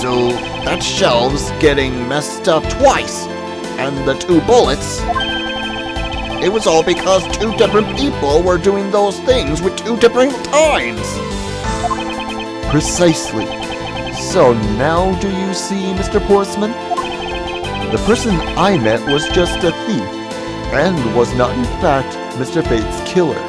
So that shelves getting messed up twice, and the 2 bullets, it was all because 2 different people were doing those things with 2 different times. Precisely. So now do you see, Mr. Portsman? The person I met was just a thief, and was not in fact Mr. Fate's killer.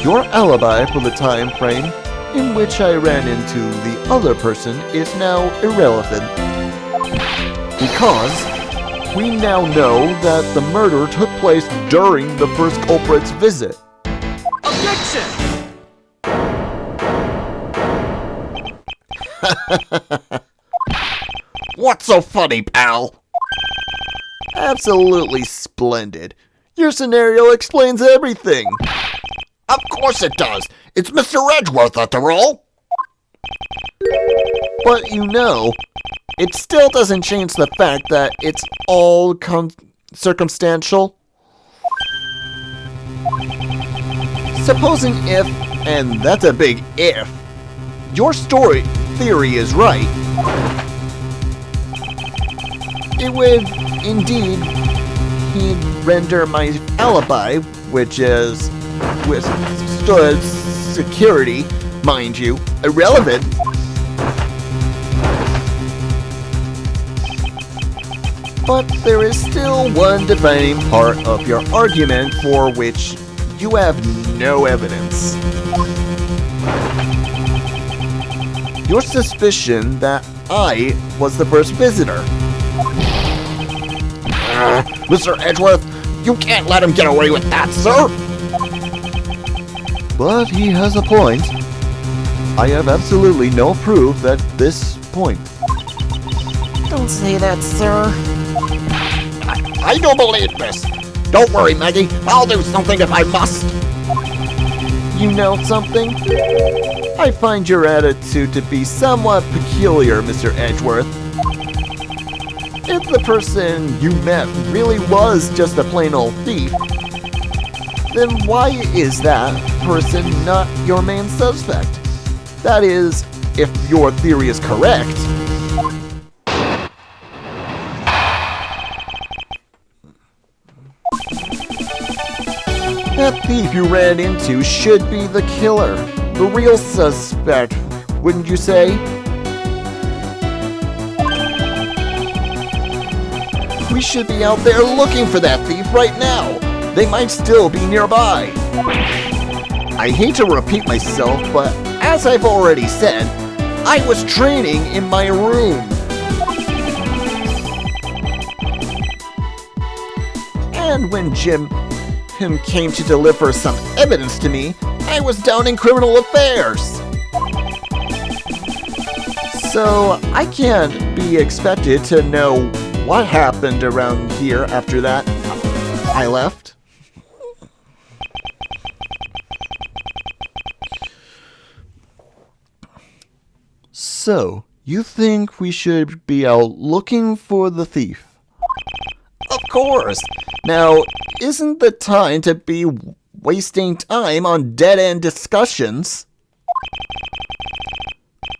Your alibi for the time frame in which I ran into the other person is now irrelevant, because we now know that the murder took place during the first culprit's visit. Objection! What's so funny, pal? Absolutely splendid. Your scenario explains everything. Of course it does. It's Mr. Edgeworth after all. But you know, it still doesn't change the fact that it's all circumstantial. Supposing if, and that's a big if, your theory is right, it would indeed render my alibi, which is withstood security, mind you, irrelevant. But there is still one defining part of your argument for which you have no evidence. Your suspicion that I was the first visitor. Mr. Edgeworth, you can't let him get away with that, sir! But he has a point. I have absolutely no proof at this point. Don't say that, sir. I don't believe this. Don't worry, Maggie. I'll do something if I must. You know something? I find your attitude to be somewhat peculiar, Mr. Edgeworth. If the person you met really was just a plain old thief, then why is that person not your main suspect? That is, if your theory is correct. That thief you ran into should be the killer, the real suspect, wouldn't you say? We should be out there looking for that thief right now. They might still be nearby. I hate to repeat myself, but as I've already said, I was training in my room. And when Jim came to deliver some evidence to me, I was down in criminal affairs. So I can't be expected to know what happened around here after that I left. So, you think we should be out looking for the thief? Of course! Now, isn't the time to be wasting time on dead-end discussions?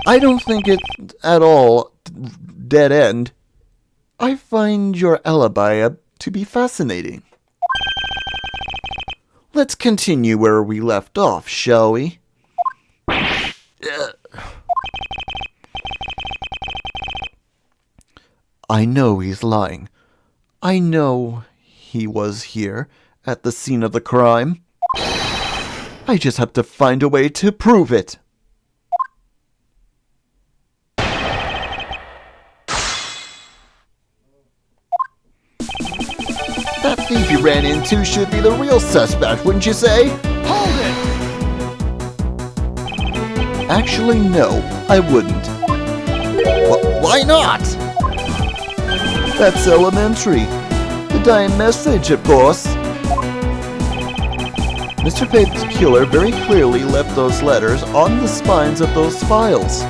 I don't think it's at all dead-end. I find your alibi to be fascinating. Let's continue where we left off, shall we? I know he's lying. I know he was here at the scene of the crime. I just have to find a way to prove it. thief you ran into should be the real suspect, wouldn't you say? Hold it! Actually, no, I wouldn't. Why not? That's elementary. The dying message, of course. Mr. Faith's killer very clearly left those letters on the spines of those files.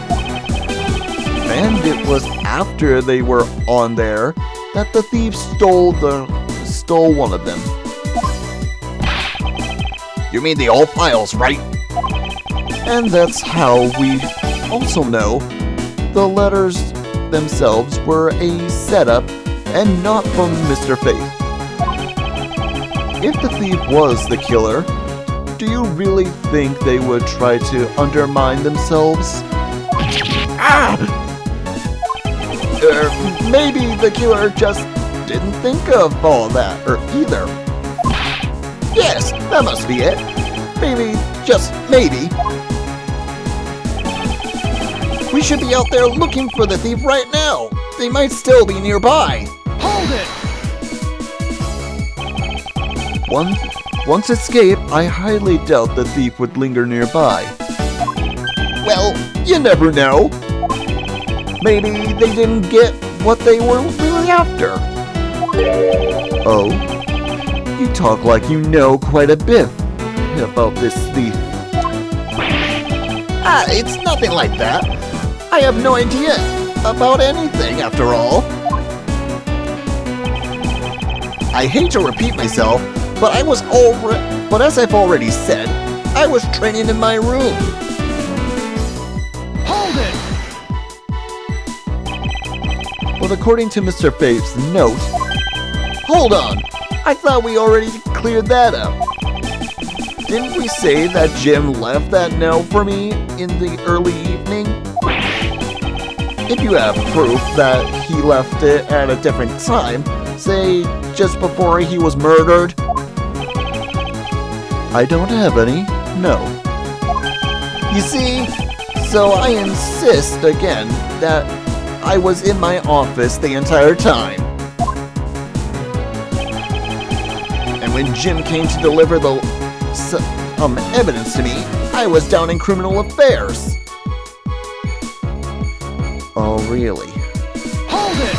And it was after they were on there that the thief stole one of them. You mean the old files, right? And that's how we also know the letters themselves were a setup and not from Mr. Faith. If the thief was the killer, do you really think they would try to undermine themselves? Maybe the killer just didn't think of all that, or either. Yes, that must be it. Maybe, just maybe. We should be out there looking for the thief right now. They might still be nearby. Hold it! Once escaped, I highly doubt the thief would linger nearby. Well, you never know. Maybe they didn't get what they were really after. Oh? You talk like you know quite a bit about this thief. It's nothing like that. I have no idea about anything, after all. I hate to repeat myself, but but as I've already said, I was training in my room. Hold it! But according to Mr. Faith's note, Hold on, I thought we already cleared that up. didn't we say that Jim left that note for me in the early evening? If you have proof that he left it at a different time, say just before he was murdered. I don't have any, no. You see, so I insist again that I was in my office the entire time. And when Jim came to deliver the evidence to me, I was down in criminal affairs. Oh, really? Hold it!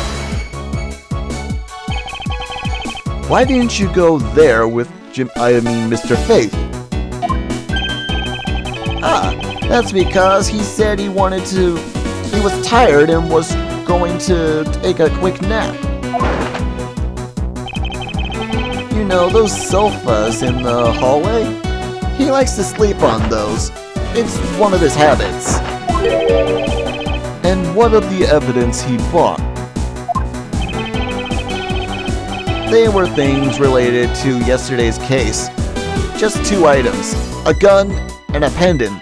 Why didn't you go there with Mr. Faith? That's because he said he was tired and was going to take a quick nap. You know, those sofas in the hallway? He likes to sleep on those. It's one of his habits. And what of the evidence he bought? They were things related to yesterday's case. Just 2 items, a gun and a pendant.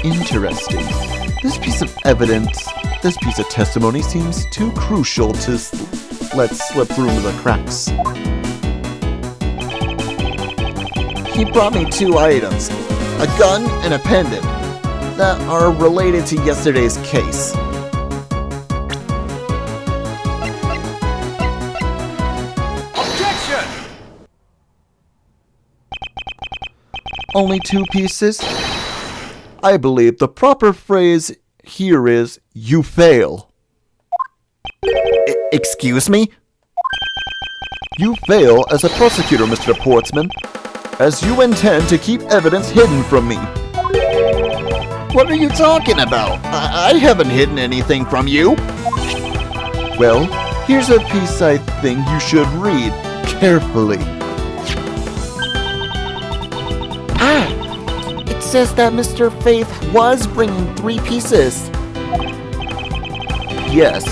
Interesting. This piece of testimony seems too crucial to let slip through the cracks. He brought me 2 items, a gun and a pendant, that are related to yesterday's case. Objection! Only 2 pieces? I believe the proper phrase here is, you fail. Excuse me? You fail as a prosecutor, Mr. Portsman, as you intend to keep evidence hidden from me. What are you talking about? I haven't hidden anything from you. Well, here's a piece I think you should read carefully. It says that Mr. Faith was bringing 3 pieces. Yes,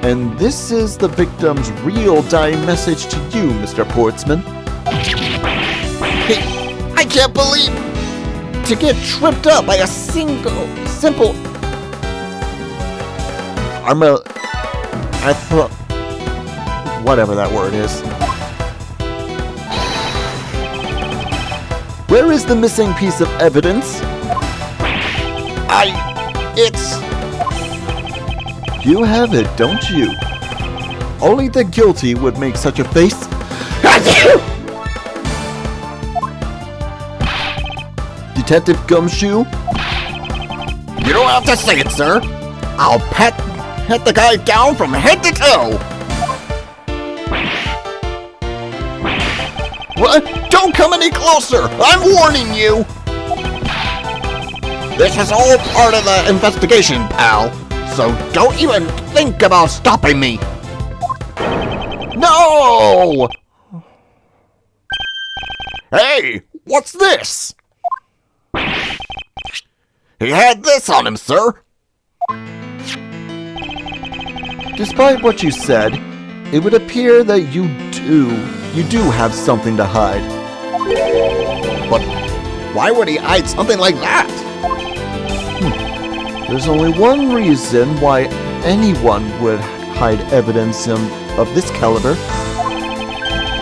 and this is the victim's real dying message to you, Mr. Portsman. I can't believe to get tripped up by a simple. Whatever that word is. Where is the missing piece of evidence? It's... You have it, don't you? Only the guilty would make such a face. Detective Gumshoe? You don't have to say it, sir. I'll pat the guy down from head to toe. What? Don't come any closer! I'm warning you! This is all part of the investigation, pal. So don't even think about stopping me. No! Hey, what's this? He had this on him, sir. Despite what you said, it would appear that you do have something to hide. But why would he hide something like that? There's only one reason why anyone would hide evidence of this caliber.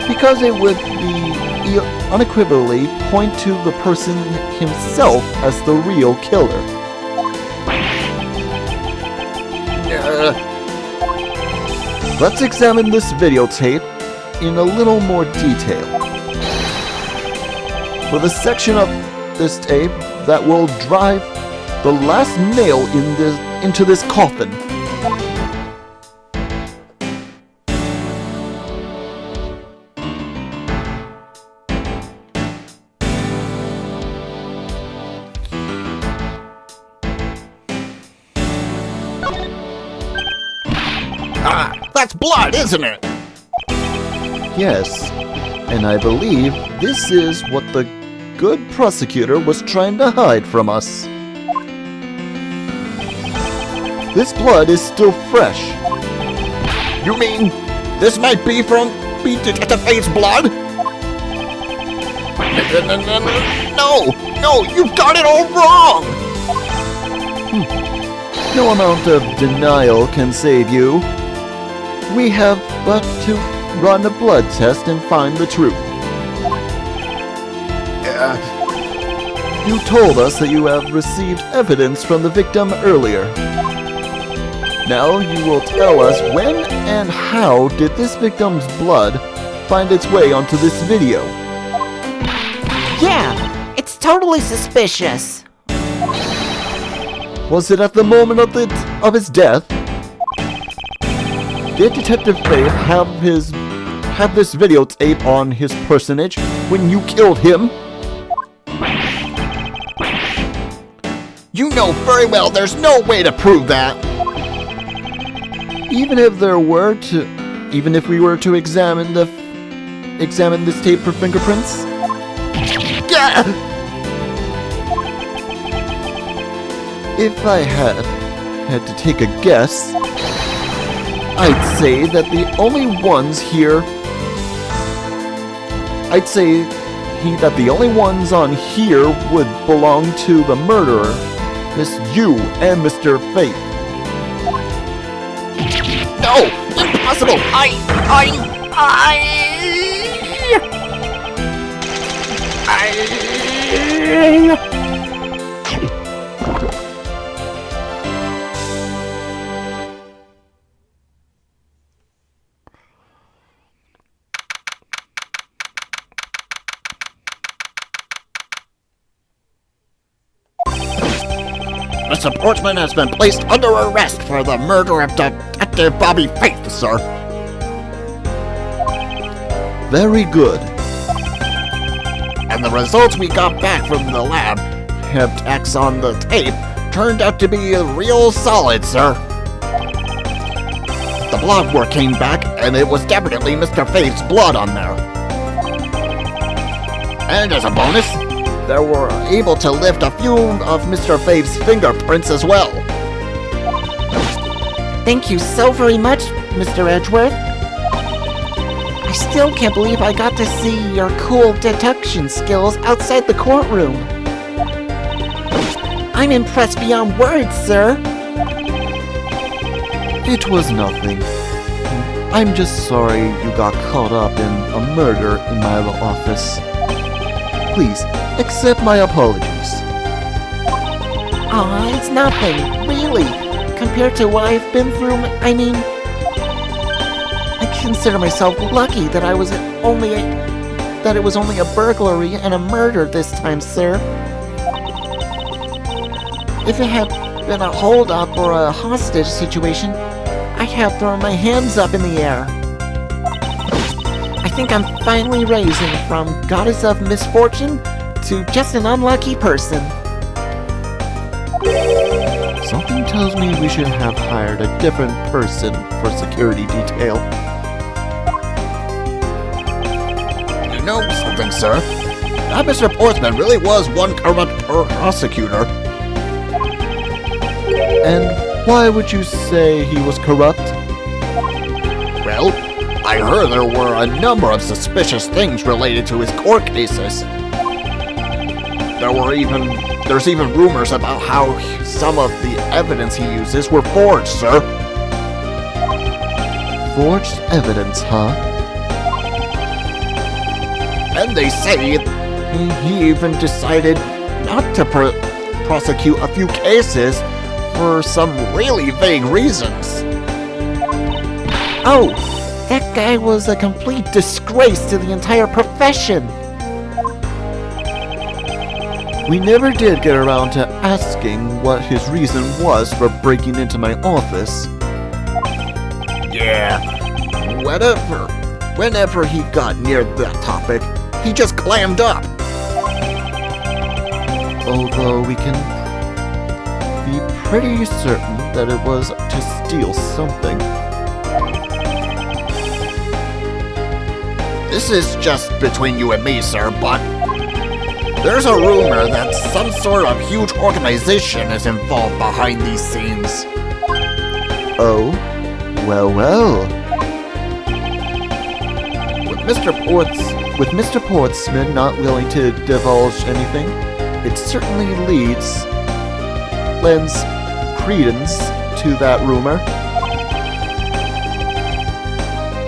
Because it would be unequivocally point to the person himself as the real killer. Let's examine this videotape in a little more detail. For the section of this tape that will drive the last nail into this coffin. Ah, that's blood, isn't it? Yes, and I believe this is what the good prosecutor was trying to hide from us. This blood is still fresh. You mean this might be from Detective Faith's blood? No, you've got it all wrong! No amount of denial can save you. We have but to run a blood test and find the truth. You told us that you have received evidence from the victim earlier. Now you will tell us when and how did this victim's blood find its way onto this video? Yeah, it's totally suspicious. Was it at the moment of his death? Did Detective Faith have this videotape on his personage when you killed him? You know very well there's no way to prove that. Even if we were to examine this tape for fingerprints? If I had to take a guess, I'd say that the only ones on here would belong to the murderer, Miss You and Mr. Faith. No, impossible! Mr. Portman has been placed under arrest for the murder of Detective Bobby Faith, sir. Very good. And the results we got back from the lab, text on the tape, turned out to be real solid, sir. The blood work came back, and it was definitely Mr. Faith's blood on there. And as a bonus, they were able to lift a few of Mr. Faith's fingerprints as well. Thank you so very much, Mr. Edgeworth. I still can't believe I got to see your cool deduction skills outside the courtroom. I'm impressed beyond words, sir. It was nothing. I'm just sorry you got caught up in a murder in my office. Please, accept my apologies. Aw, it's nothing, really. Compared to what I've been through, I mean... consider myself lucky that it was only a burglary and a murder this time, sir. If it had been a hold-up or a hostage situation, I'd have thrown my hands up in the air. I think I'm finally raising from goddess of misfortune to just an unlucky person. Something tells me we should have hired a different person for security detail. You know something, sir? That Mr. Portsman really was one corrupt prosecutor. And why would you say he was corrupt? Well, I heard there were a number of suspicious things related to his court cases. There's even rumors about how some of the evidence he uses were forged, sir. Forged evidence, huh? And they say he even decided not to prosecute a few cases for some really vague reasons. Oh, that guy was a complete disgrace to the entire profession. We never did get around to asking what his reason was for breaking into my office. Yeah, whenever he got near that topic, he just clammed up. Although we can be pretty certain that it was to steal something. This is just between you and me, sir, but there's a rumor that some sort of huge organization is involved behind these scenes. Oh, well. With Mr. Portsman not willing to divulge anything, it certainly lends credence to that rumor.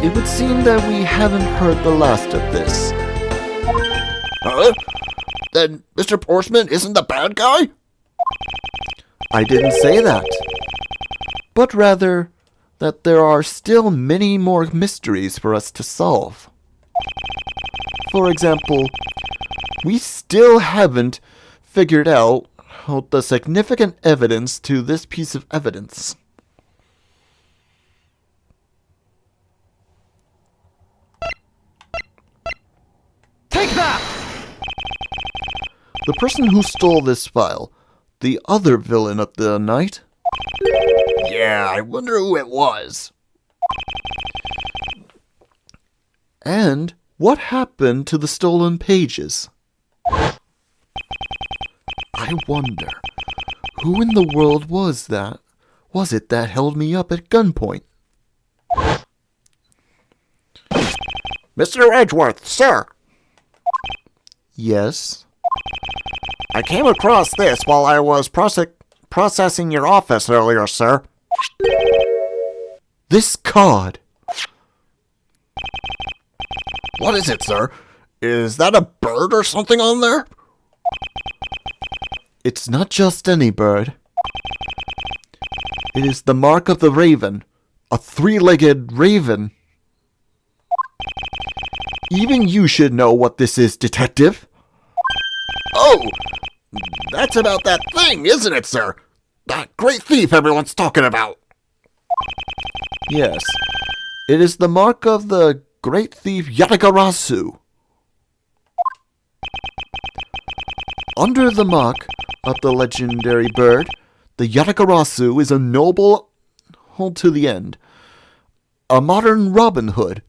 It would seem that we haven't heard the last of this. Huh? Then Mr. Portsman isn't the bad guy? I didn't say that, but rather that there are still many more mysteries for us to solve. For example, we still haven't figured out the significant evidence to this piece of evidence. Take that! The person who stole this file, the other villain of the night? Yeah, I wonder who it was. And what happened to the stolen pages? I wonder, who in the world was it that held me up at gunpoint? Mr. Edgeworth, sir! Yes? I came across this while I was processing your office earlier, sir. This card! What is it, sir? Is that a bird or something on there? It's not just any bird. It is the mark of the raven, a three-legged raven. Even you should know what this is, detective. Oh, that's about that thing, isn't it, sir? That great thief everyone's talking about. Yes, it is the mark of the great thief Yatagarasu. Under the mark of the legendary bird, the Yatagarasu is a noble hold to the end, a modern Robin Hood.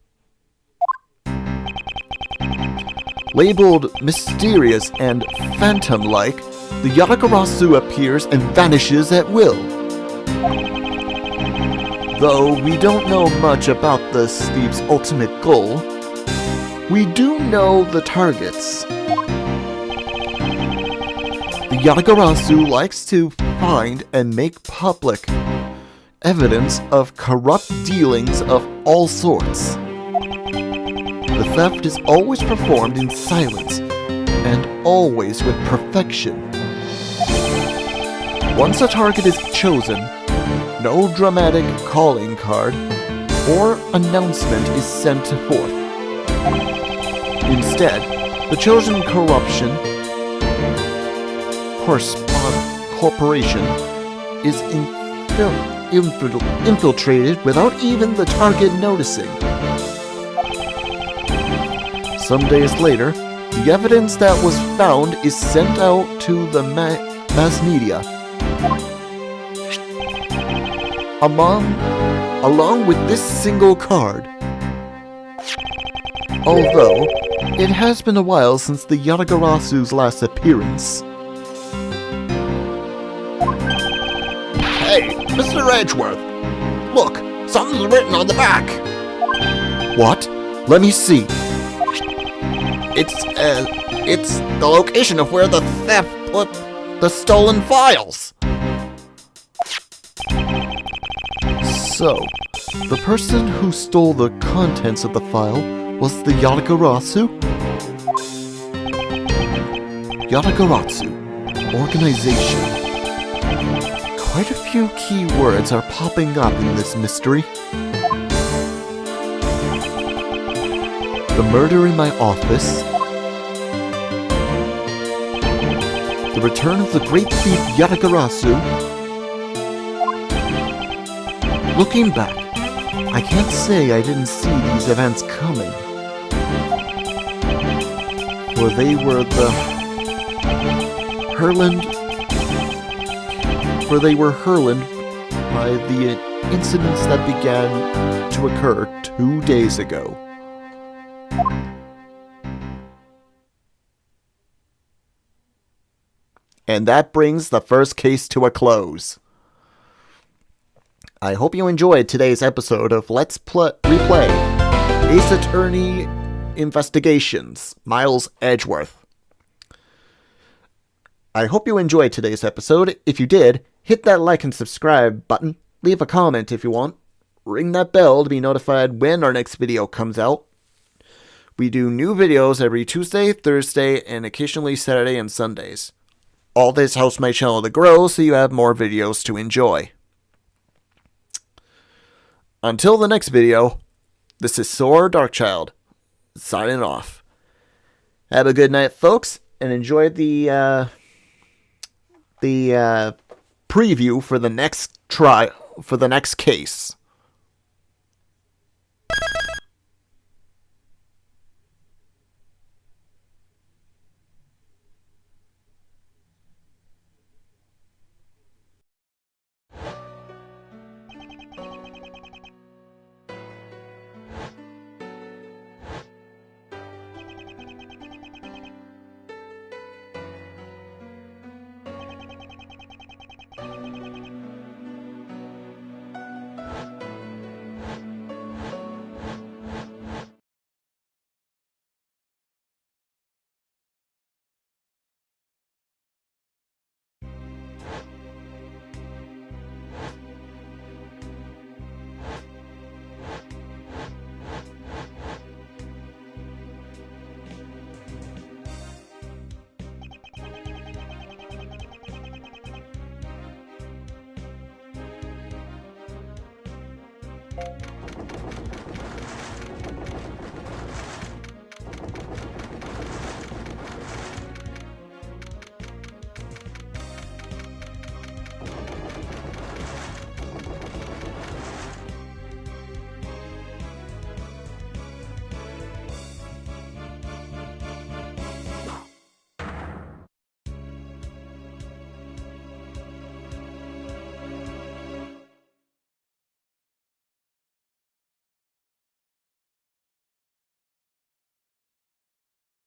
Labeled mysterious and phantom-like, the Yatagarasu appears and vanishes at will. Though we don't know much about this thief's ultimate goal, we do know the targets. The Yatagarasu likes to find and make public evidence of corrupt dealings of all sorts. The theft is always performed in silence and always with perfection. Once a target is chosen, no dramatic calling card, or announcement is sent forth. Instead, the chosen corporation is infiltrated without even the target noticing. Some days later, the evidence that was found is sent out to the mass media, along with this single card. Although, it has been a while since the Yatagarasu's last appearance. Hey, Mr. Edgeworth! Look, something's written on the back! What? Let me see. It's the location of where the theft put the stolen files! So, the person who stole the contents of the file was the Yatagarasu? Yatagarasu. Organization. Quite a few key words are popping up in this mystery. The murder in my office. The return of the great thief Yatagarasu. Looking back, I can't say I didn't see these events coming. For they were hurled by the incidents that began to occur 2 days ago. And that brings the first case to a close. I hope you enjoyed today's episode of Let's Replay Ace Attorney Investigations, Miles Edgeworth. I hope you enjoyed today's episode. If you did, hit that like and subscribe button, leave a comment if you want, ring that bell to be notified when our next video comes out. We do new videos every Tuesday, Thursday, and occasionally Saturday and Sundays. All this helps my channel to grow so you have more videos to enjoy. Until the next video, this is Saur Darkchylde, signing off. Have a good night, folks, and enjoy the preview for the next case.